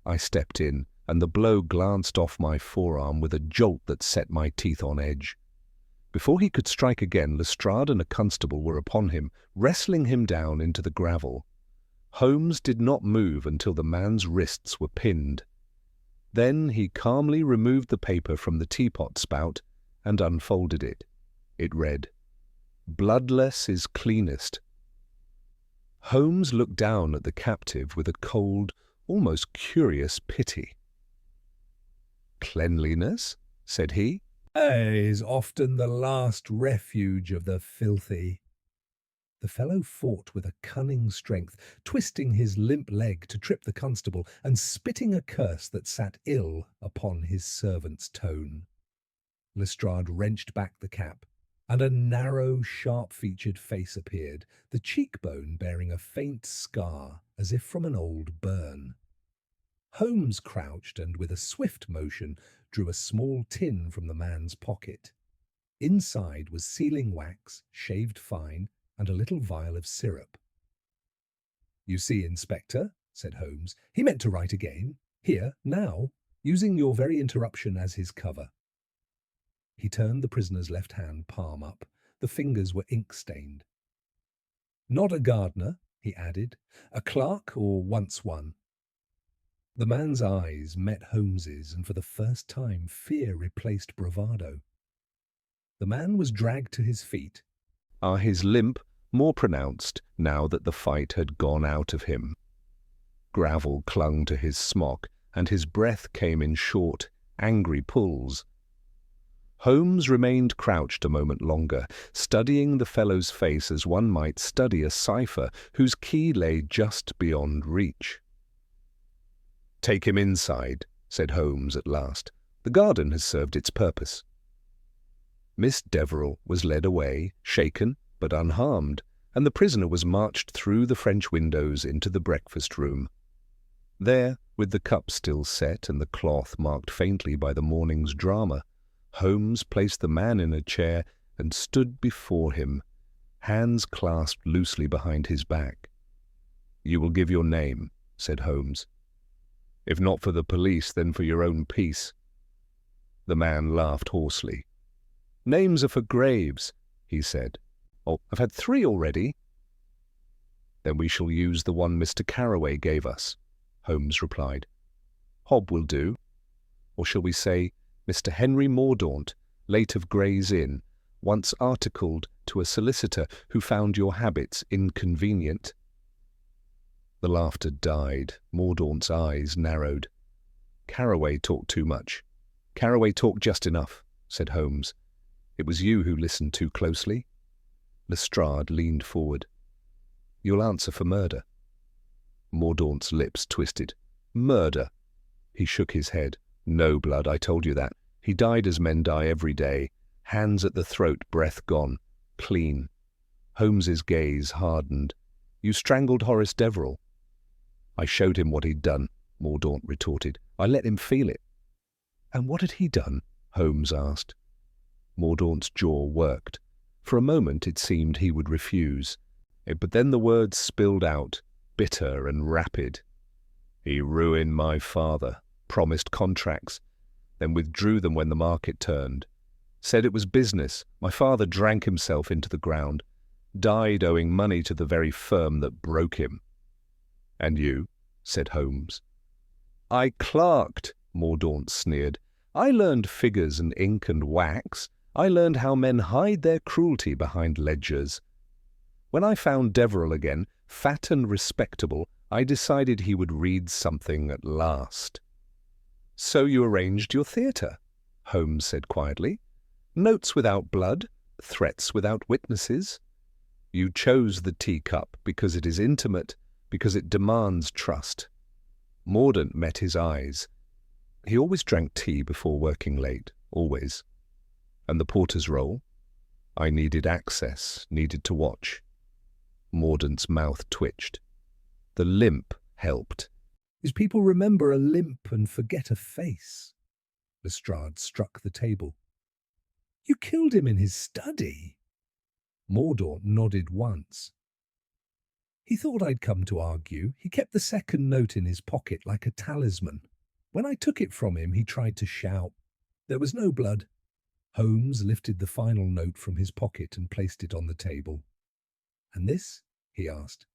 I stepped in, and the blow glanced off my forearm with a jolt that set my teeth on edge. Before he could strike again, Lestrade and a constable were upon him, wrestling him down into the gravel. Holmes did not move until the man's wrists were pinned. Then he calmly removed the paper from the teapot spout and unfolded it. It read, "Bloodless is cleanest." Holmes looked down at the captive with a cold, almost curious pity. "Cleanliness?" said he. "Is often the last refuge of the filthy." The fellow fought with a cunning strength, twisting his limp leg to trip the constable and spitting a curse that sat ill upon his servant's tone. Lestrade wrenched back the cap, and a narrow, sharp-featured face appeared, the cheekbone bearing a faint scar as if from an old burn. Holmes crouched and, with a swift motion, drew a small tin from the man's pocket. Inside was sealing wax, shaved fine, and a little vial of syrup. "You see, Inspector," said Holmes, "he meant to write again, here, now, using your very interruption as his cover." He turned the prisoner's left hand palm up. The fingers were ink-stained. "Not a gardener," he added, "a clerk or once one." The man's eyes met Holmes's, and for the first time fear replaced bravado. The man was dragged to his feet. His limp more pronounced now that the fight had gone out of him. Gravel clung to his smock, and his breath came in short, angry pulls. Holmes remained crouched a moment longer, studying the fellow's face as one might study a cipher whose key lay just beyond reach. "Take him inside," said Holmes at last. "The garden has served its purpose." Miss Deverell was led away, shaken but unharmed, and the prisoner was marched through the French windows into the breakfast-room. There, with the cup still set and the cloth marked faintly by the morning's drama, Holmes placed the man in a chair and stood before him, hands clasped loosely behind his back. "You will give your name," said Holmes. "If not for the police, then for your own peace." The man laughed hoarsely. "Names are for graves," he said. "Oh, I've had 3 already." "Then we shall use the one Mr. Carroway gave us," Holmes replied. "Hob will do. Or shall we say Mr. Henry Mordaunt, late of Gray's Inn, once articled to a solicitor who found your habits inconvenient?" The laughter died. Mordaunt's eyes narrowed. "Carroway talked too much." "Carroway talked just enough," said Holmes. "It was you who listened too closely." Lestrade leaned forward. "You'll answer for murder." Mordaunt's lips twisted. "Murder?" He shook his head. "No blood, I told you that. He died as men die every day. Hands at the throat, breath gone. Clean." Holmes's gaze hardened. "You strangled Horace Deverell." "I showed him what he'd done," Mordaunt retorted. "I let him feel it." "And what had he done?" Holmes asked. Mordaunt's jaw worked. For a moment it seemed he would refuse. But then the words spilled out, bitter and rapid. He ruined my father, promised contracts, then withdrew them when the market turned. Said it was business. My father drank himself into the ground, died owing money to the very firm that broke him. And you? Said Holmes. I clerked, Mordaunt sneered. I learned figures and ink and wax. I learned how men hide their cruelty behind ledgers. When I found Deverell again, fat and respectable, I decided he would read something at last. So you arranged your theatre, Holmes said quietly. Notes without blood, threats without witnesses. You chose the teacup because it is intimate, because it demands trust. Mordaunt met his eyes. He always drank tea before working late, always. And the porter's role? I needed access, needed to watch. Mordaunt's mouth twitched. The limp helped. Is people remember a limp and forget a face? Lestrade struck the table. You killed him in his study. Mordaunt nodded once. He thought I'd come to argue. He kept the second note in his pocket like a talisman. When I took it from him, he tried to shout. There was no blood. Holmes lifted the final note from his pocket and placed it on the table. And this? He asked.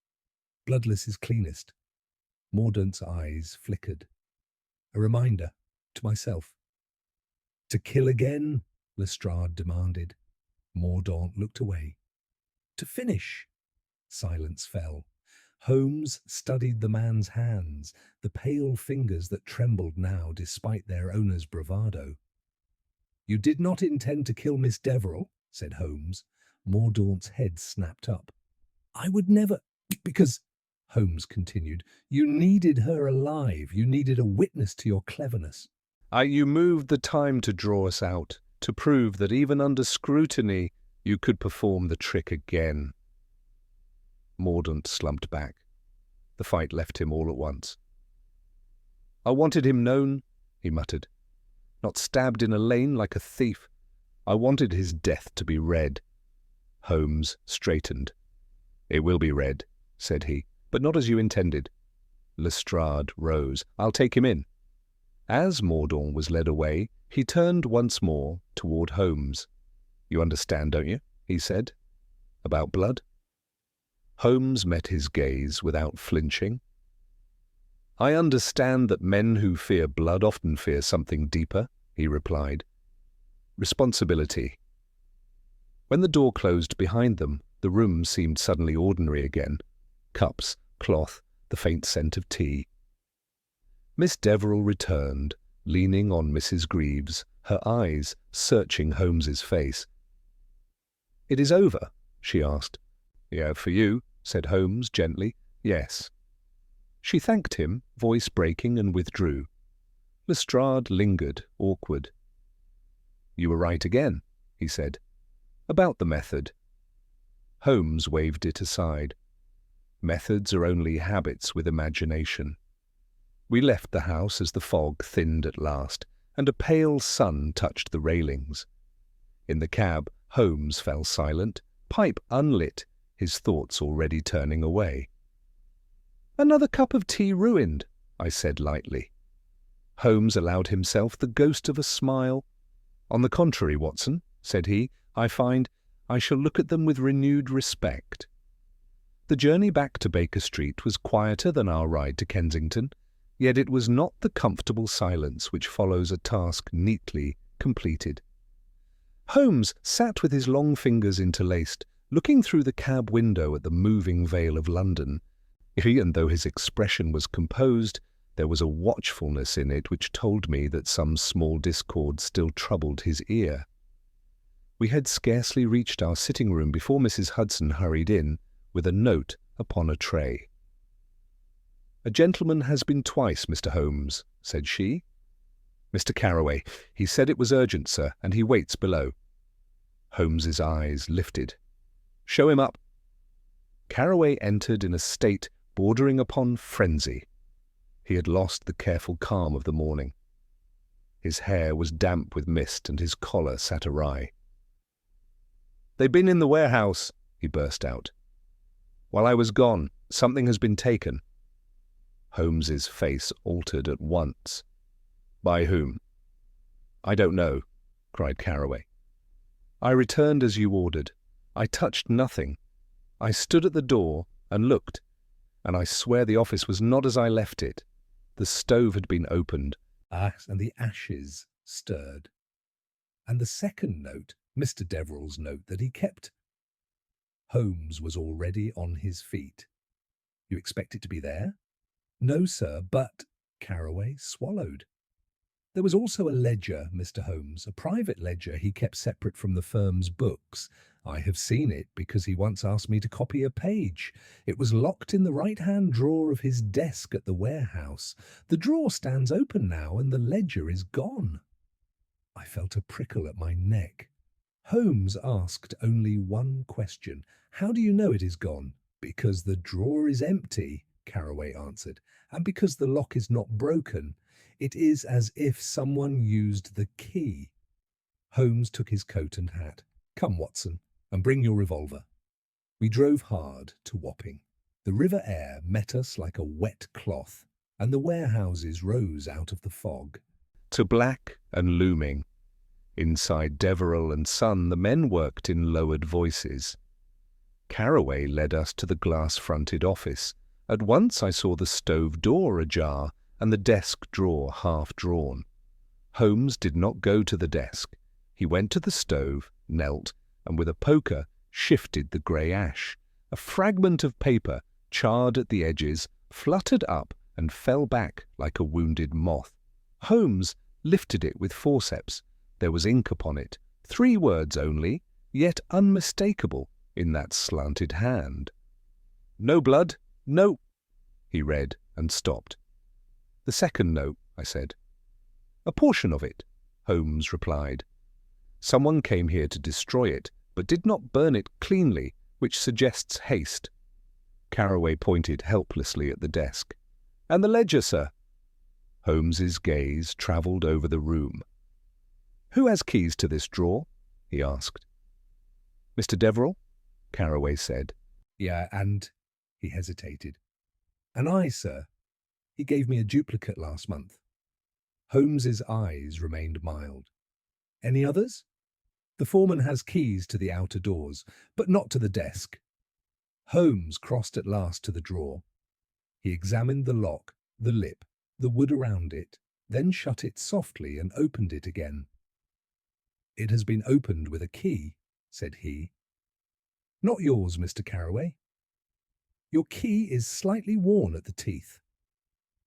Bloodless is cleanest. Mordaunt's eyes flickered. A reminder to myself. To kill again? Lestrade demanded. Mordaunt looked away. To finish. Silence fell. Holmes studied the man's hands, the pale fingers that trembled now despite their owner's bravado. You did not intend to kill Miss Deverell, said Holmes. Mordaunt's head snapped up. I would never, because, Holmes continued, you needed her alive. You needed a witness to your cleverness. You moved the time to draw us out, to prove that even under scrutiny you could perform the trick again. Mordaunt slumped back. The fight left him all at once. I wanted him known, he muttered. Not stabbed in a lane like a thief. I wanted his death to be read. Holmes straightened. It will be read, said he, but not as you intended. Lestrade rose. I'll take him in. As Mordaunt was led away, he turned once more toward Holmes. You understand, don't you? He said. About blood? Holmes met his gaze without flinching. I understand that men who fear blood often fear something deeper, he replied. Responsibility. When the door closed behind them, the room seemed suddenly ordinary again. Cups, cloth, the faint scent of tea. Miss Deverell returned, leaning on Mrs. Greaves, her eyes searching Holmes's face. It is over, she asked. Yeah, for you, said Holmes gently. Yes. She thanked him, voice breaking, and withdrew. Lestrade lingered, awkward. You were right again, he said. About the method. Holmes waved it aside. Methods are only habits with imagination. We left the house as the fog thinned at last, and a pale sun touched the railings. In the cab, Holmes fell silent, pipe unlit, his thoughts already turning away. Another cup of tea ruined, I said lightly. Holmes allowed himself the ghost of a smile. On the contrary, Watson, said he, I find I shall look at them with renewed respect. The journey back to Baker Street was quieter than our ride to Kensington, yet it was not the comfortable silence which follows a task neatly completed. Holmes sat with his long fingers interlaced, looking through the cab window at the moving vale of London. And though his expression was composed, there was a watchfulness in it which told me that some small discord still troubled his ear. We had scarcely reached our sitting room before Mrs. Hudson hurried in, with a note upon a tray. A gentleman has been twice, Mr. Holmes, said she. Mr. Carroway. He said it was urgent, sir, and he waits below. Holmes's eyes lifted. Show him up. Carroway entered in a state bordering upon frenzy. He had lost the careful calm of the morning. His hair was damp with mist, and his collar sat awry. They've been in the warehouse, he burst out. While I was gone, Something has been taken." Holmes's face altered at once. "By whom?" "I don't know," cried Carroway. "I returned as you ordered. I touched nothing. I stood at the door and looked, and I swear the office was not as I left it. The stove had been opened." And the ashes stirred. And the second note, Mr. Deverell's note that he kept. Holmes was already on his feet. "You expect it to be there?" "No, sir, but—" Carroway swallowed. "There was also a ledger, Mr. Holmes, a private ledger he kept separate from the firm's books. I have seen it because he once asked me to copy a page. It was locked in the right-hand drawer of his desk at the warehouse. The drawer stands open now, and the ledger is gone." I felt a prickle at my neck. Holmes asked only one question. "How do you know it is gone?" "Because the drawer is empty," Carroway answered, "and because the lock is not broken. It is as if someone used the key." Holmes took his coat and hat. "Come, Watson, and bring your revolver." We drove hard to Wapping. The river air met us like a wet cloth, and the warehouses rose out of the fog. To black and looming. Inside Deverell and Son, the men worked in lowered voices. Carroway led us to the glass-fronted office. At once I saw the stove door ajar and the desk drawer half-drawn. Holmes did not go to the desk. He went to the stove, knelt, and with a poker shifted the grey ash. A fragment of paper, charred at the edges, fluttered up and fell back like a wounded moth. Holmes lifted it with forceps. There was ink upon it, 3 words only, yet unmistakable in that slanted hand. "No blood, no," he read and stopped. "The second note," I said. "A portion of it," Holmes replied. "Someone came here to destroy it, but did not burn it cleanly, which suggests haste." Carroway pointed helplessly at the desk. "And the ledger, sir?" Holmes's gaze travelled over the room. "Who has keys to this drawer?" he asked. "Mr. Deverell," Carroway said. "Yeah, and—" he hesitated. "And I, sir. He gave me a duplicate last month." Holmes's eyes remained mild. "Any others?" "The foreman has keys to the outer doors, but not to the desk." Holmes crossed at last to the drawer. He examined the lock, the lip, the wood around it, then shut it softly and opened it again. "It has been opened with a key," said he. "Not yours, Mr. Carroway. Your key is slightly worn at the teeth.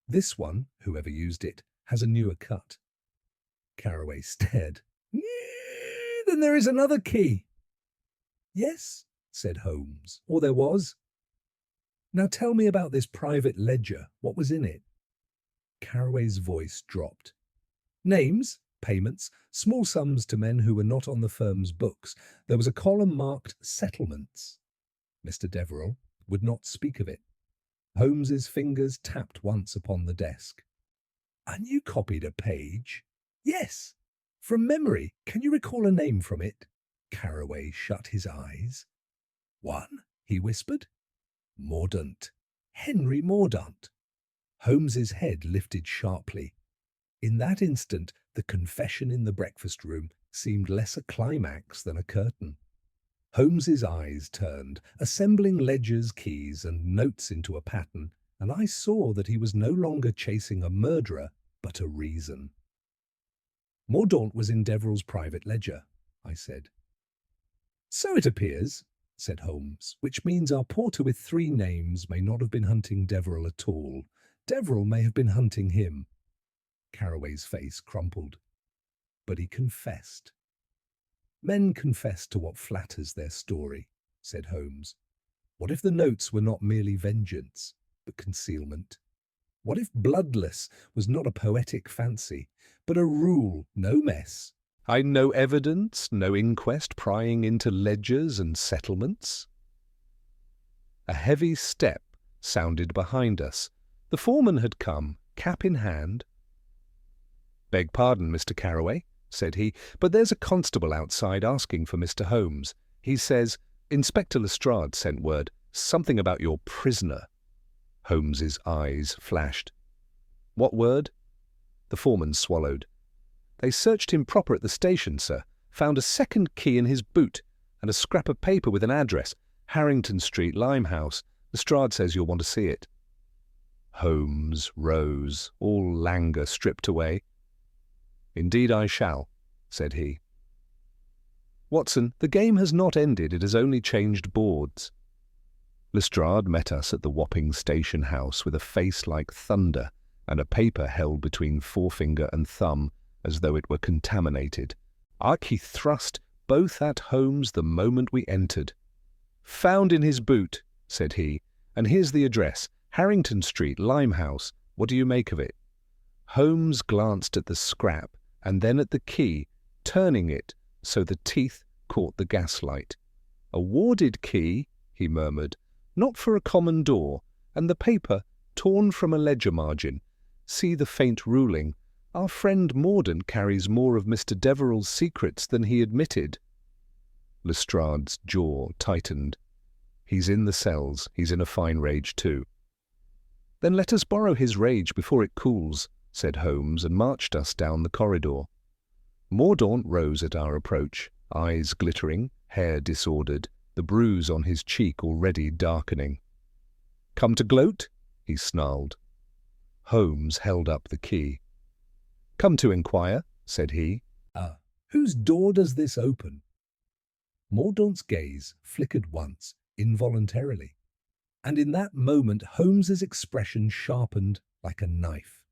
This one, whoever used it, has a newer cut." Carroway stared. "Then there is another key." "Yes," said Holmes, "or there was." "Now tell me about this private ledger. What was in it?" Carroway's voice dropped. "Names, payments, small sums to men who were not on the firm's books. There was a column marked settlements." Mr. Deverell would not speak of it. Holmes's fingers tapped once upon the desk. "And you copied a page?" "Yes. From memory. Can you recall a name from it?" Carroway shut his eyes. "One," he whispered. "Mordaunt. Henry Mordaunt." Holmes's head lifted sharply. In that instant, the confession in the breakfast room seemed less a climax than a curtain. Holmes's eyes turned, assembling ledgers, keys, and notes into a pattern, and I saw that he was no longer chasing a murderer, but a reason. "Mordaunt was in Deverell's private ledger," I said. "So it appears," said Holmes, "which means our porter with 3 names may not have been hunting Deverell at all. Deverell may have been hunting him." Carroway's face crumpled. "But he confessed." "Men confess to what flatters their story," said Holmes. "What if the notes were not merely vengeance, but concealment? What if Bloodless was not a poetic fancy, but a rule, no mess?" "I no evidence, no inquest prying into ledgers and settlements." A heavy step sounded behind us. The foreman had come, cap in hand. "Beg pardon, Mr. Carroway," said he, "but there's a constable outside asking for Mr. Holmes. He says, Inspector Lestrade sent word, something about your prisoner." Holmes's eyes flashed. What word? The foreman swallowed. They searched him proper at the station, sir. Found a second key in his boot and a scrap of paper with an address. Harrington Street, Limehouse. Lestrade says you'll want to see it. Holmes rose, all languor stripped away. Indeed I shall, said he. Watson, the game has not ended, it has only changed boards. Lestrade met us at the Wapping station house with a face like thunder and a paper held between forefinger and thumb as though it were contaminated. He thrust both at Holmes the moment we entered. Found in his boot, said he, and here's the address, Harrington Street, Limehouse. What do you make of it? Holmes glanced at the scrap and then at the key, turning it so the teeth caught the gaslight. A warded key, he murmured, not for a common door, and the paper torn from a ledger margin. See the faint ruling. Our friend Mordaunt carries more of Mr. Deverell's secrets than he admitted. Lestrade's jaw tightened. He's in the cells. He's in a fine rage too. Then let us borrow his rage before it cools, said Holmes, and marched us down the corridor. Mordaunt rose at our approach, eyes glittering, hair disordered, the bruise on his cheek already darkening. Come to gloat? He snarled. Holmes held up the key. Come to inquire, said he. Whose door does this open? Mordaunt's gaze flickered once, involuntarily, and in that moment Holmes's expression sharpened like a knife.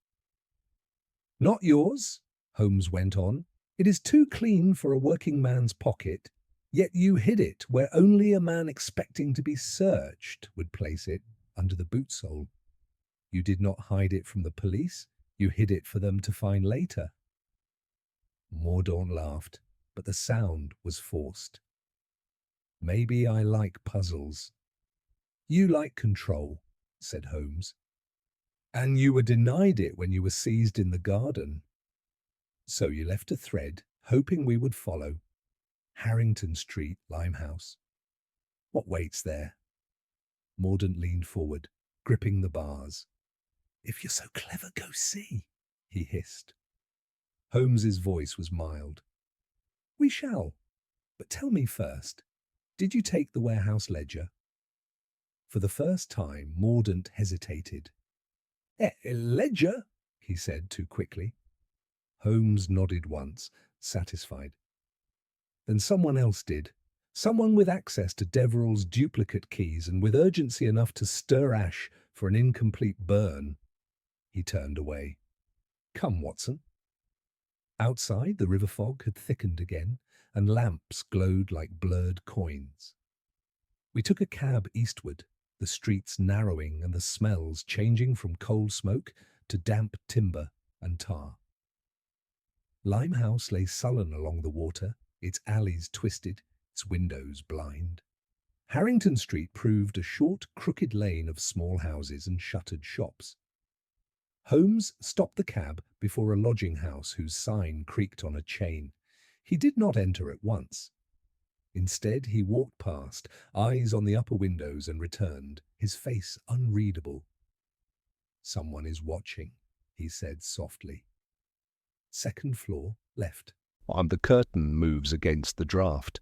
Not yours, Holmes went on. It is too clean for a working man's pocket, yet you hid it where only a man expecting to be searched would place it, under the boot sole. You did not hide it from the police, you hid it for them to find later. Mordaunt laughed, but the sound was forced. Maybe I like puzzles. You like control, said Holmes. And you were denied it when you were seized in the garden. So you left a thread, hoping we would follow. Harrington Street, Limehouse. What waits there? Mordaunt leaned forward, gripping the bars. If you're so clever, go see, he hissed. Holmes's voice was mild. We shall. But tell me first, did you take the warehouse ledger? For the first time, Mordaunt hesitated. Ledger? He said too quickly. Holmes nodded once, satisfied. Then someone else did. Someone with access to Deverell's duplicate keys and with urgency enough to stir ash for an incomplete burn. He turned away. Come, Watson. Outside, the river fog had thickened again, and lamps glowed like blurred coins. We took a cab eastward, the streets narrowing and the smells changing from coal smoke to damp timber and tar. Limehouse lay sullen along the water, its alleys twisted, its windows blind. Harrington Street proved a short, crooked lane of small houses and shuttered shops. Holmes stopped the cab before a lodging house whose sign creaked on a chain. He did not enter at once. Instead, he walked past, eyes on the upper windows, and returned, his face unreadable. Someone is watching, he said softly. Second floor, left. And the curtain moves against the draught.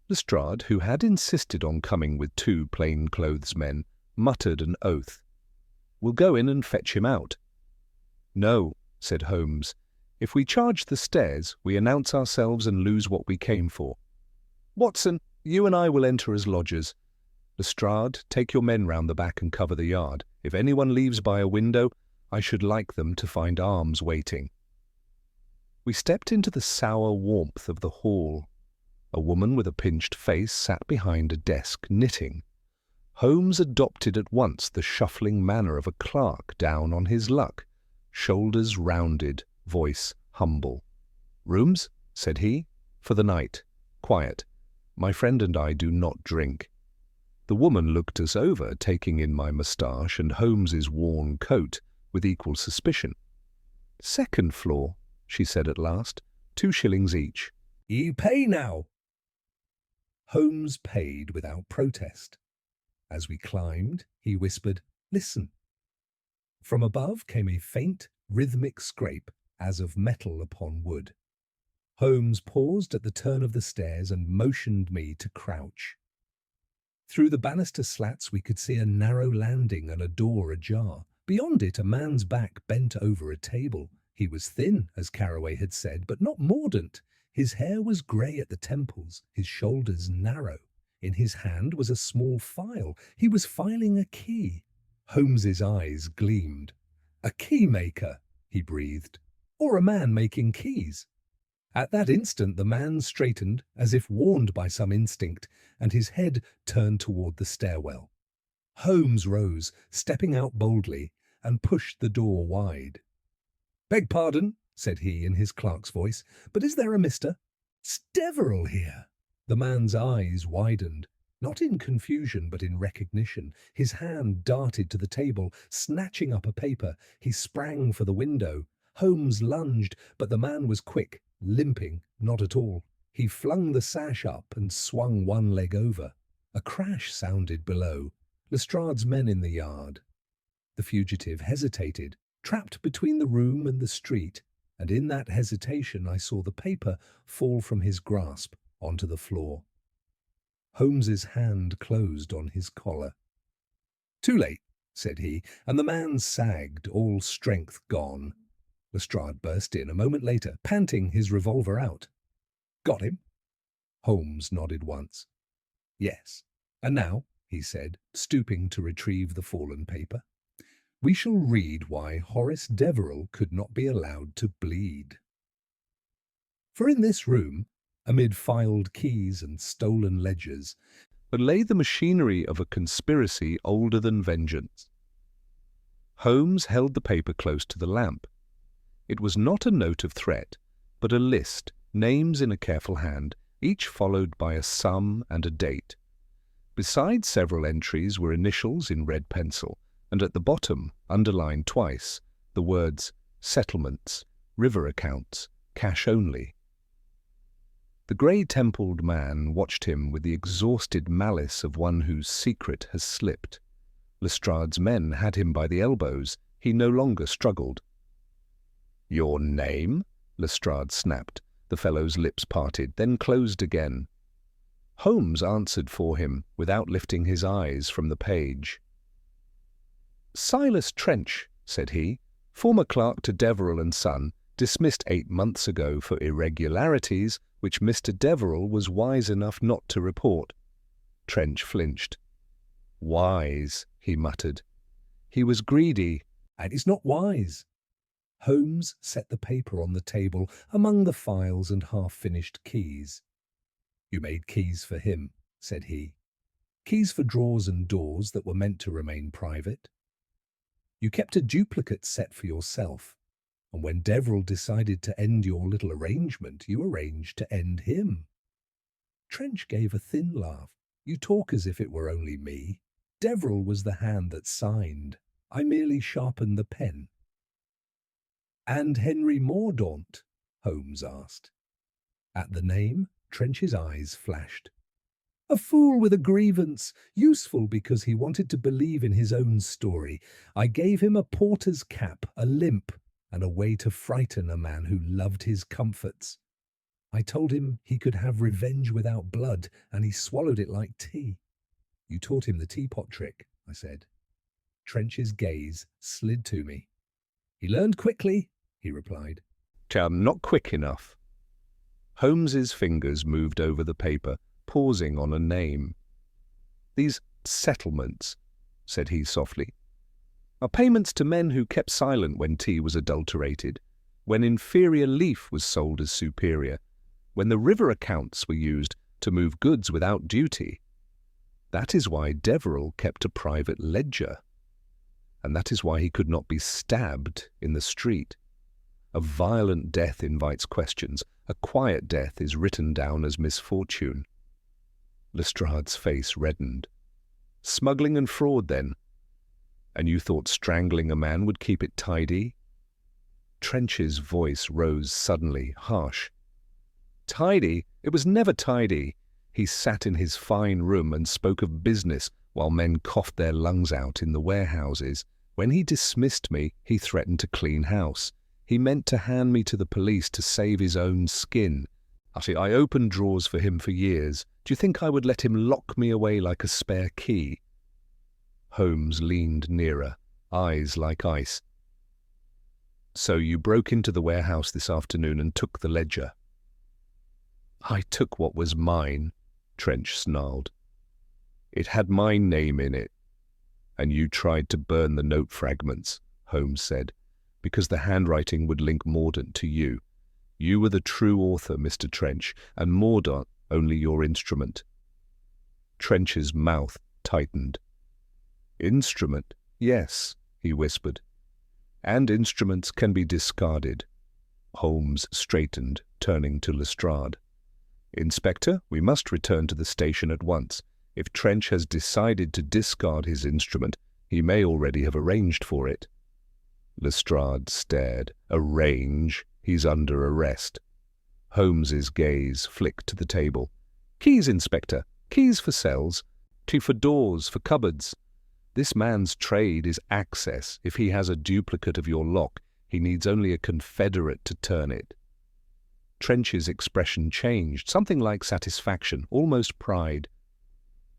Lestrade, who had insisted on coming with 2 plainclothes men, muttered an oath. We'll go in and fetch him out. No, said Holmes. If we charge the stairs, we announce ourselves and lose what we came for. Watson, you and I will enter as lodgers. Lestrade, take your men round the back and cover the yard. If anyone leaves by a window, I should like them to find arms waiting. We stepped into the sour warmth of the hall. A woman with a pinched face sat behind a desk, knitting. Holmes adopted at once the shuffling manner of a clerk down on his luck, shoulders rounded, voice humble. Rooms? Said he. For the night. Quiet. My friend and I do not drink. The woman looked us over, taking in my moustache and Holmes's worn coat with equal suspicion. Second floor, she said at last. 2 shillings each. You pay now. Holmes paid without protest. As we climbed, he whispered, Listen." From above came a faint, rhythmic scrape, as of metal upon wood. Holmes paused at the turn of the stairs and motioned me to crouch. Through the banister slats we could see a narrow landing and a door ajar. Beyond it, a man's back bent over a table. He was thin, as Carroway had said, but not mordant. His hair was grey at the temples, his shoulders narrow. In his hand was a small file. He was filing a key. Holmes's eyes gleamed. "A key maker," he breathed. "Or a man making keys." At that instant the man straightened, as if warned by some instinct, and his head turned toward the stairwell. Holmes rose, stepping out boldly, and pushed the door wide. "Beg pardon," said he in his clerk's voice, "but is there a Mr. Deverell here?" The man's eyes widened, not in confusion but in recognition. His hand darted to the table, snatching up a paper. He sprang for the window. Holmes lunged, but the man was quick, limping not at all. He flung the sash up and swung one leg over. A crash sounded below. Lestrade's men in the yard. The fugitive hesitated, trapped between the room and the street, and in that hesitation I saw the paper fall from his grasp onto the floor. Holmes's hand closed on his collar. "Too late," said he, and the man sagged, all strength gone. Lestrade burst in a moment later, panting, his revolver out. "Got him?" Holmes nodded once. "Yes. And now," he said, stooping to retrieve the fallen paper, "we shall read why Horace Deverell could not be allowed to bleed. For in this room, amid filed keys and stolen ledgers, lay the machinery of a conspiracy older than vengeance." Holmes held the paper close to the lamp. It was not a note of threat, but a list, names in a careful hand, each followed by a sum and a date. Beside several entries were initials in red pencil, and at the bottom, underlined twice, the words "settlements," "river accounts," "cash only." The grey-templed man watched him with the exhausted malice of one whose secret has slipped. Lestrade's men had him by the elbows. He no longer struggled. "Your name?" Lestrade snapped. The fellow's lips parted, then closed again. Holmes answered for him, without lifting his eyes from the page. "Silas Trench," said he, "former clerk to Deverell and Son, dismissed 8 months ago for irregularities which Mr. Deverell was wise enough not to report." Trench flinched. "Wise," he muttered. "He was greedy." "And it's not wise." Holmes set the paper on the table among the files and half-finished keys. "You made keys for him," said he. "Keys for drawers and doors that were meant to remain private. You kept a duplicate set for yourself, and when Deverell decided to end your little arrangement, you arranged to end him." Trench gave a thin laugh. "You talk as if it were only me. Deverell was the hand that signed. I merely sharpened the pen." "And Henry Mordaunt?" Holmes asked. At the name, Trench's eyes flashed. "A fool with a grievance, useful because he wanted to believe in his own story. I gave him a porter's cap, a limp, and a way to frighten a man who loved his comforts. I told him he could have revenge without blood, and he swallowed it like tea." "You taught him the teapot trick," I said. Trench's gaze slid to me. "He learned quickly," he replied. "Not quick enough." Holmes's fingers moved over the paper, pausing on a name. "These settlements," said he softly, "are payments to men who kept silent when tea was adulterated, when inferior leaf was sold as superior, when the river accounts were used to move goods without duty. That is why Deverell kept a private ledger, and that is why he could not be stabbed in the street. A violent death invites questions. A quiet death is written down as misfortune." Lestrade's face reddened. "Smuggling and fraud, then? And you thought strangling a man would keep it tidy?" Trench's voice rose suddenly, harsh. "Tidy? It was never tidy. He sat in his fine room and spoke of business while men coughed their lungs out in the warehouses. When he dismissed me, he threatened to clean house. He meant to hand me to the police to save his own skin. I opened drawers for him for years. Do you think I would let him lock me away like a spare key?" Holmes leaned nearer, eyes like ice. "So you broke into the warehouse this afternoon and took the ledger?" "I took what was mine," Trench snarled. "It had my name in it." "And you tried to burn the note fragments," Holmes said, "because the handwriting would link Mordaunt to you. You were the true author, Mr. Trench, and Mordaunt only your instrument." Trench's mouth tightened. "Instrument, yes," he whispered. "And instruments can be discarded." Holmes straightened, turning to Lestrade. "Inspector, we must return to the station at once. If Trench has decided to discard his instrument, he may already have arranged for it." Lestrade stared. "Arrange? He's under arrest." Holmes's gaze flicked to the table. "Keys, Inspector. Keys for cells. For doors, for cupboards. This man's trade is access. If he has a duplicate of your lock, he needs only a confederate to turn it." Trench's expression changed, something like satisfaction, almost pride.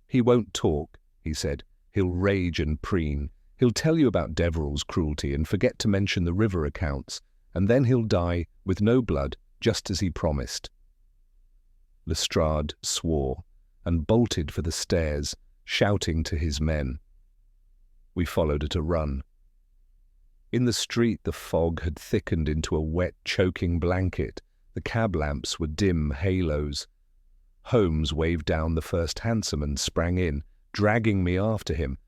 "He won't talk," he said. "He'll rage and preen. He'll tell you about Deverell's cruelty and forget to mention the river accounts, and then he'll die with no blood, just as he promised." Lestrade swore and bolted for the stairs, shouting to his men. We followed at a run. In the street the fog had thickened into a wet, choking blanket. The cab lamps were dim halos. Holmes waved down the first hansom and sprang in, dragging me after him.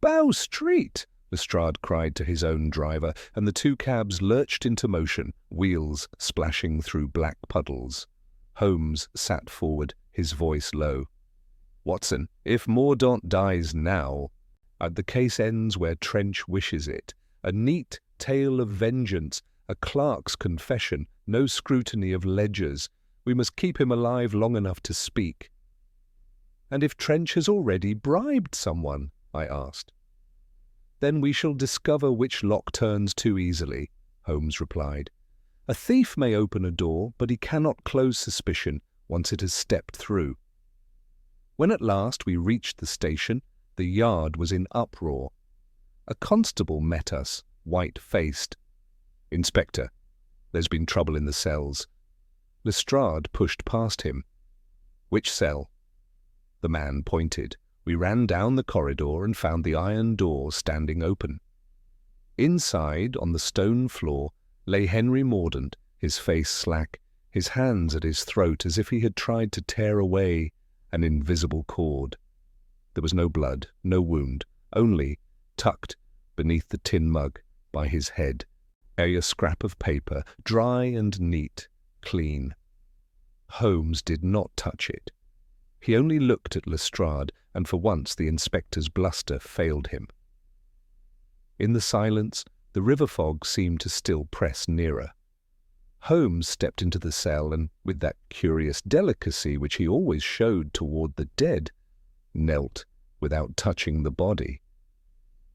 "Bow Street!" Lestrade cried to his own driver, and the two cabs lurched into motion, wheels splashing through black puddles. Holmes sat forward, his voice low. "Watson, if Mordaunt dies now, the case ends where Trench wishes it. A neat tale of vengeance, a clerk's confession, no scrutiny of ledgers. We must keep him alive long enough to speak." "And if Trench has already bribed someone?" I asked. "Then we shall discover which lock turns too easily," Holmes replied. "A thief may open a door, but he cannot close suspicion once it has stepped through." When at last we reached the station, the yard was in uproar. A constable met us, white-faced. "Inspector, there's been trouble in the cells." Lestrade pushed past him. "Which cell?" The man pointed. We ran down the corridor and found the iron door standing open. Inside, on the stone floor, lay Henry Mordaunt, his face slack, his hands at his throat as if he had tried to tear away an invisible cord. There was no blood, no wound, only, tucked beneath the tin mug by his head, a scrap of paper, dry and neat, clean. Holmes did not touch it. He only looked at Lestrade, and for once the inspector's bluster failed him. In the silence, the river fog seemed to still press nearer. Holmes stepped into the cell and, with that curious delicacy which he always showed toward the dead, knelt without touching the body.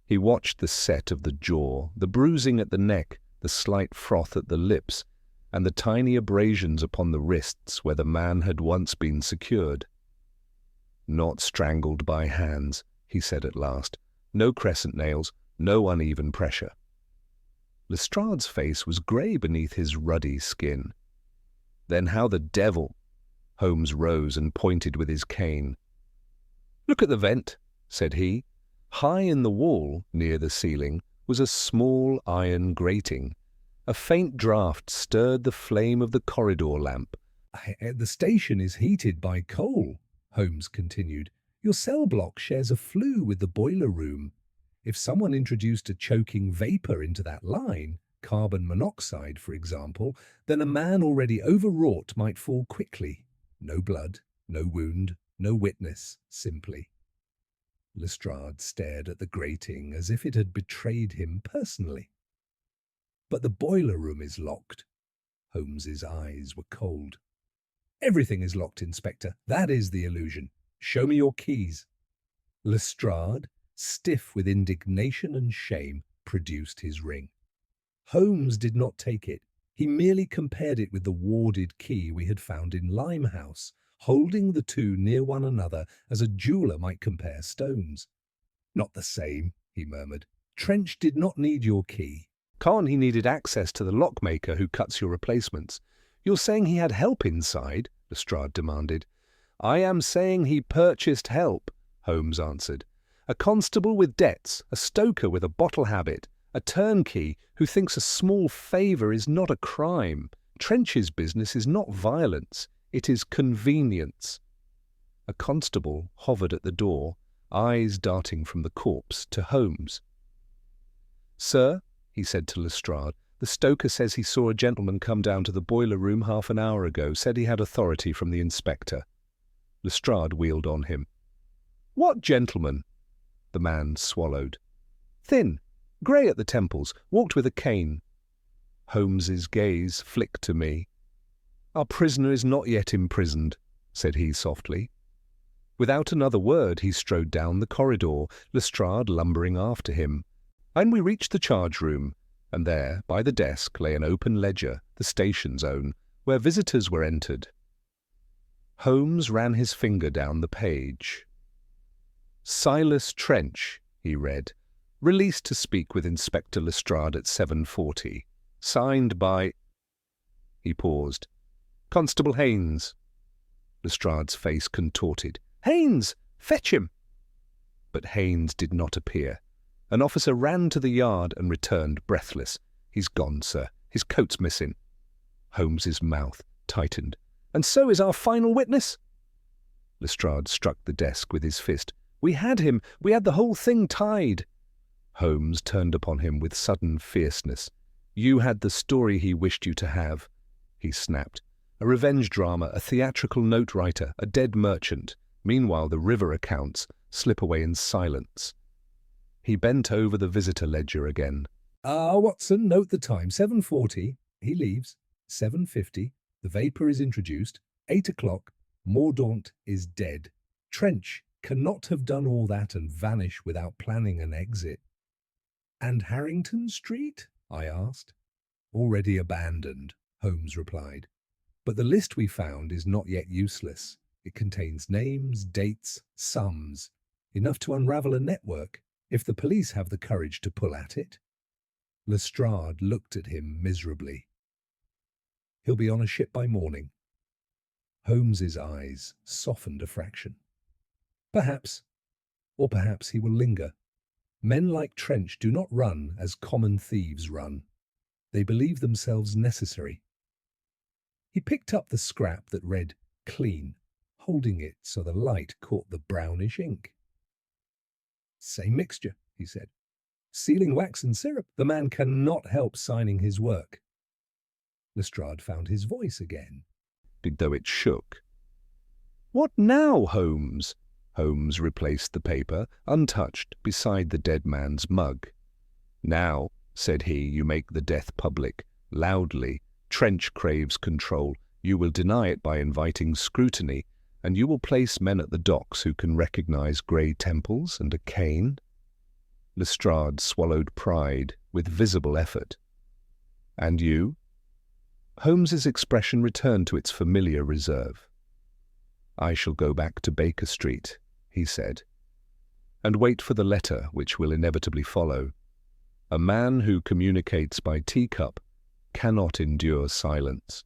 He watched the set of the jaw, the bruising at the neck, the slight froth at the lips, and the tiny abrasions upon the wrists where the man had once been secured. "Not strangled by hands," he said at last. "No crescent nails, no uneven pressure." Lestrade's face was grey beneath his ruddy skin. "Then how the devil—" Holmes rose and pointed with his cane. "Look at the vent," said he. High in the wall, near the ceiling, was a small iron grating. A faint draught stirred the flame of the corridor lamp. "The station is heated by coal," Holmes continued. "Your cell block shares a flue with the boiler room. If someone introduced a choking vapour into that line, carbon monoxide, for example, then a man already overwrought might fall quickly. No blood, no wound, no witness, simply." Lestrade stared at the grating as if it had betrayed him personally. "But the boiler room is locked." Holmes's eyes were cold. "Everything is locked, Inspector. That is the illusion. Show me your keys." Lestrade, stiff with indignation and shame, produced his ring. Holmes did not take it. He merely compared it with the warded key we had found in Limehouse, holding the two near one another as a jeweller might compare stones. "Not the same," he murmured. "Trench did not need your key." Can't he needed access to the lockmaker who cuts your replacements? You're saying he had help inside? Lestrade demanded. I am saying he purchased help, Holmes answered. A constable with debts, a stoker with a bottle habit, a turnkey who thinks a small favour is not a crime. Trench's business is not violence, it is convenience. A constable hovered at the door, eyes darting from the corpse to Holmes. Sir, he said to Lestrade, the stoker says he saw a gentleman come down to the boiler room half an hour ago, said he had authority from the inspector. Lestrade wheeled on him. What gentleman? The man swallowed. Thin, grey at the temples, walked with a cane. Holmes's gaze flicked to me. Our prisoner is not yet imprisoned, said he softly. Without another word he strode down the corridor, Lestrade lumbering after him. And we reached the charge room, and there, by the desk, lay an open ledger, the station's own, where visitors were entered. Holmes ran his finger down the page. Silas Trench, he read, released to speak with Inspector Lestrade at 7:40. Signed by... He paused. Constable Haynes. Lestrade's face contorted. Haynes! Fetch him! But Haynes did not appear. An officer ran to the yard and returned breathless. He's gone, sir. His coat's missing. Holmes's mouth tightened. And so is our final witness? Lestrade struck the desk with his fist. We had him. We had the whole thing tied. Holmes turned upon him with sudden fierceness. You had the story he wished you to have, he snapped. A revenge drama, a theatrical note writer, a dead merchant. Meanwhile, the river accounts slip away in silence. He bent over the visitor ledger again. Watson, note the time. 7:40. He leaves. 7:50. The vapour is introduced. 8 o'clock. Mordaunt is dead. Trench cannot have done all that and vanish without planning an exit. And Harrington Street? I asked. Already abandoned, Holmes replied. But the list we found is not yet useless. It contains names, dates, sums, enough to unravel a network, if the police have the courage to pull at it. Lestrade looked at him miserably. He'll be on a ship by morning. Holmes's eyes softened a fraction. Perhaps, or perhaps he will linger. Men like Trench do not run as common thieves run. They believe themselves necessary. He picked up the scrap that read clean, holding it so the light caught the brownish ink. Same mixture, he said. Sealing wax and syrup. The man cannot help signing his work. Lestrade found his voice again, though it shook. What now, Holmes? Holmes replaced the paper, untouched, beside the dead man's mug. Now, said he, you make the death public, loudly. Trench craves control. You will deny it by inviting scrutiny, and you will place men at the docks who can recognize grey temples and a cane. Lestrade swallowed pride with visible effort. And you? Holmes's expression returned to its familiar reserve. I shall go back to Baker Street, he said, and wait for the letter which will inevitably follow. A man who communicates by teacup cannot endure silence.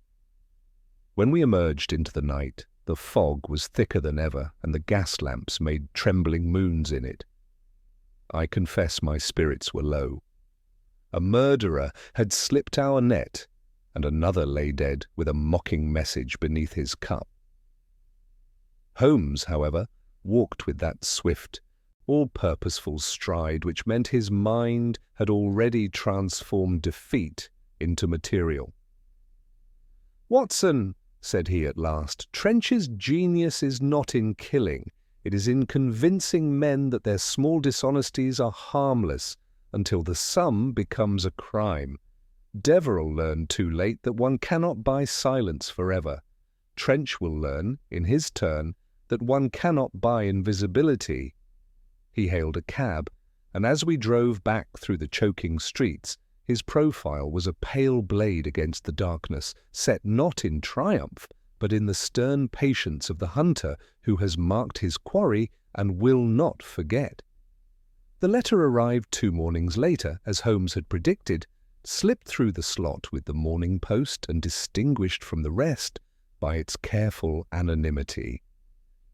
When we emerged into the night, the fog was thicker than ever, and the gas lamps made trembling moons in it. I confess my spirits were low. A murderer had slipped our net, and another lay dead with a mocking message beneath his cup. Holmes, however, walked with that swift, all-purposeful stride which meant his mind had already transformed defeat into material. Watson, said he at last, Trench's genius is not in killing. It is in convincing men that their small dishonesties are harmless until the sum becomes a crime. Deverell learned too late that one cannot buy silence forever. Trench will learn, in his turn, that one cannot buy invisibility. He hailed a cab, and as we drove back through the choking streets, his profile was a pale blade against the darkness, set not in triumph, but in the stern patience of the hunter who has marked his quarry and will not forget. The letter arrived 2 mornings later, as Holmes had predicted, slipped through the slot with the morning post and distinguished from the rest by its careful anonymity.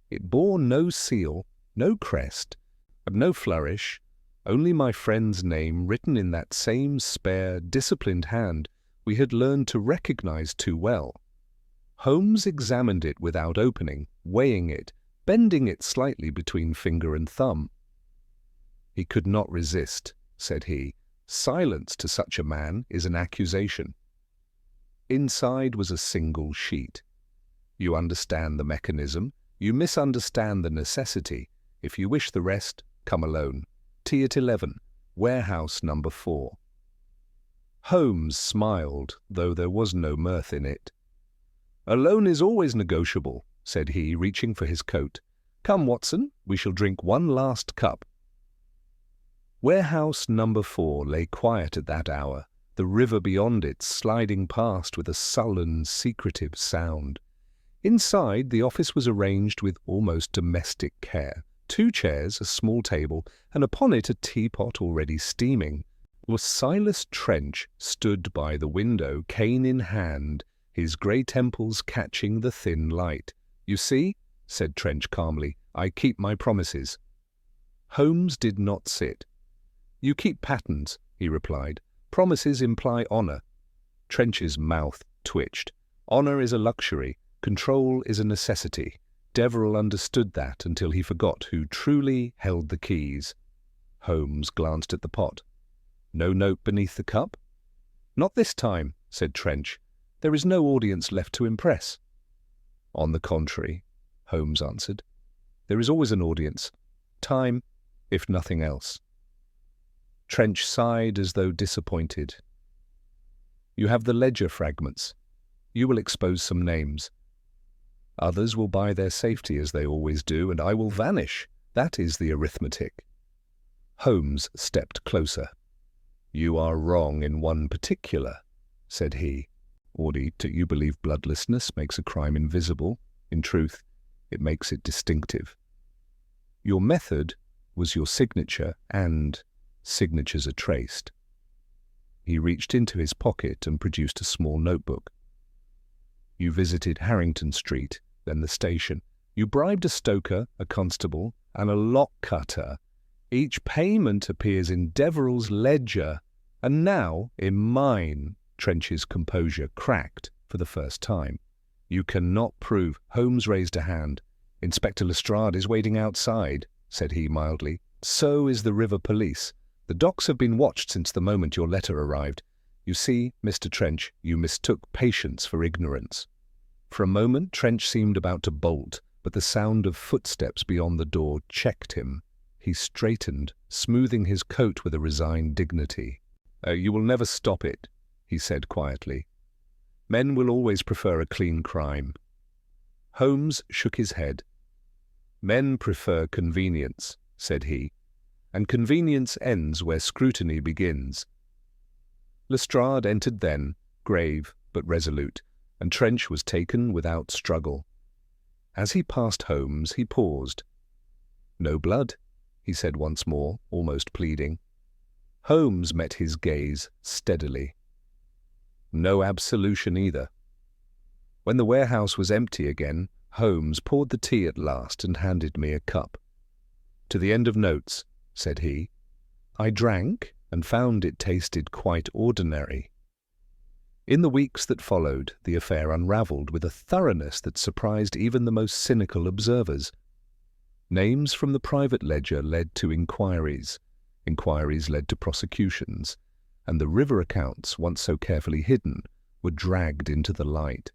It bore no seal, no crest, and no flourish, only my friend's name written in that same spare, disciplined hand we had learned to recognize too well. Holmes examined it without opening, weighing it, bending it slightly between finger and thumb. "He could not resist," said he. "Silence to such a man is an accusation." Inside was a single sheet. "You understand the mechanism. You misunderstand the necessity. If you wish the rest, come alone. Tea at 11, warehouse number 4. Holmes smiled, though there was no mirth in it. "Alone is always negotiable," said he, reaching for his coat. "Come, Watson, we shall drink one last cup." Warehouse number 4 lay quiet at that hour, the river beyond it sliding past with a sullen, secretive sound. Inside, the office was arranged with almost domestic care. 2 chairs, a small table, and upon it a teapot already steaming. Silas Trench stood by the window, cane in hand, his grey temples catching the thin light. "You see," said Trench calmly, "I keep my promises." Holmes did not sit. "You keep patterns," he replied. "Promises imply honour." Trench's mouth twitched. "Honour is a luxury. Control is a necessity." Deverell understood that until he forgot who truly held the keys. Holmes glanced at the pot. "No note beneath the cup?" "Not this time," said Trench. "There is no audience left to impress." "On the contrary," Holmes answered. "There is always an audience. Time, if nothing else." Trench sighed as though disappointed. "You have the ledger fragments. You will expose some names. Others will buy their safety as they always do, and I will vanish. That is the arithmetic." Holmes stepped closer. "You are wrong in one particular," said he. "You believe bloodlessness makes a crime invisible. In truth, it makes it distinctive. Your method was your signature, and signatures are traced." He reached into his pocket and produced a small notebook. "You visited Harrington Street, then the station. You bribed a stoker, a constable, and a lock cutter. Each payment appears in Deverell's ledger, and now in mine." Trench's composure cracked for the first time. "You cannot prove—" Holmes raised a hand. "Inspector Lestrade is waiting outside," said he mildly. "So is the river police. The docks have been watched since the moment your letter arrived. You see, Mr. Trench, you mistook patience for ignorance." For a moment Trench seemed about to bolt, but the sound of footsteps beyond the door checked him. He straightened, smoothing his coat with a resigned dignity. "You will never stop it," he said quietly. "Men will always prefer a clean crime." Holmes shook his head. "Men prefer convenience," said he, "and convenience ends where scrutiny begins." Lestrade entered then, grave but resolute, and Trench was taken without struggle. As he passed Holmes, he paused. "No blood," he said once more, almost pleading. Holmes met his gaze steadily. "No absolution either." When the warehouse was empty again, Holmes poured the tea at last and handed me a cup. "To the end of notes," said he. I drank and found it tasted quite ordinary. In the weeks that followed, the affair unravelled with a thoroughness that surprised even the most cynical observers. Names from the private ledger led to inquiries. Inquiries led to prosecutions, and the river accounts, once so carefully hidden, were dragged into the light.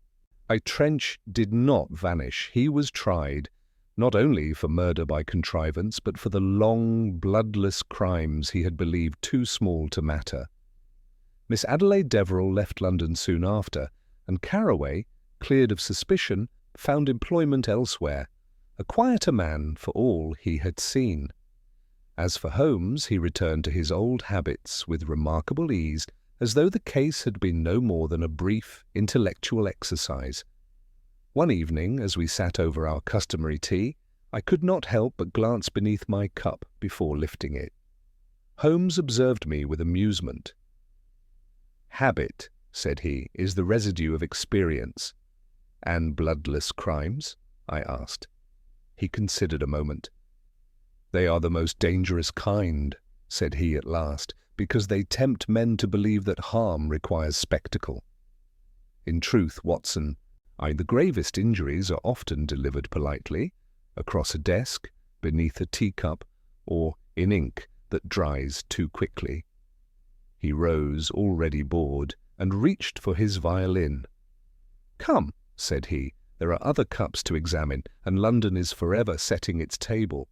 Trench did not vanish. He was tried, not only for murder by contrivance, but for the long, bloodless crimes he had believed too small to matter. Miss Adelaide Deverell left London soon after, and Carroway, cleared of suspicion, found employment elsewhere, a quieter man for all he had seen. As for Holmes, he returned to his old habits with remarkable ease, as though the case had been no more than a brief intellectual exercise. One evening, as we sat over our customary tea, I could not help but glance beneath my cup before lifting it. Holmes observed me with amusement. "Habit," said he, "is the residue of experience." "And bloodless crimes?" I asked. He considered a moment. "They are the most dangerous kind," said he at last, "because they tempt men to believe that harm requires spectacle. In truth, Watson, the gravest injuries are often delivered politely, across a desk, beneath a teacup, or in ink that dries too quickly." He rose, already bored, and reached for his violin. "Come," said he, "there are other cups to examine, and London is forever setting its table."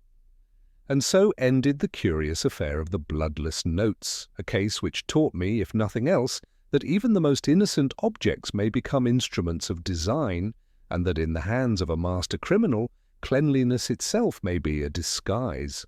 And so ended the curious affair of the bloodless notes, a case which taught me, if nothing else, that even the most innocent objects may become instruments of design, and that in the hands of a master criminal, cleanliness itself may be a disguise.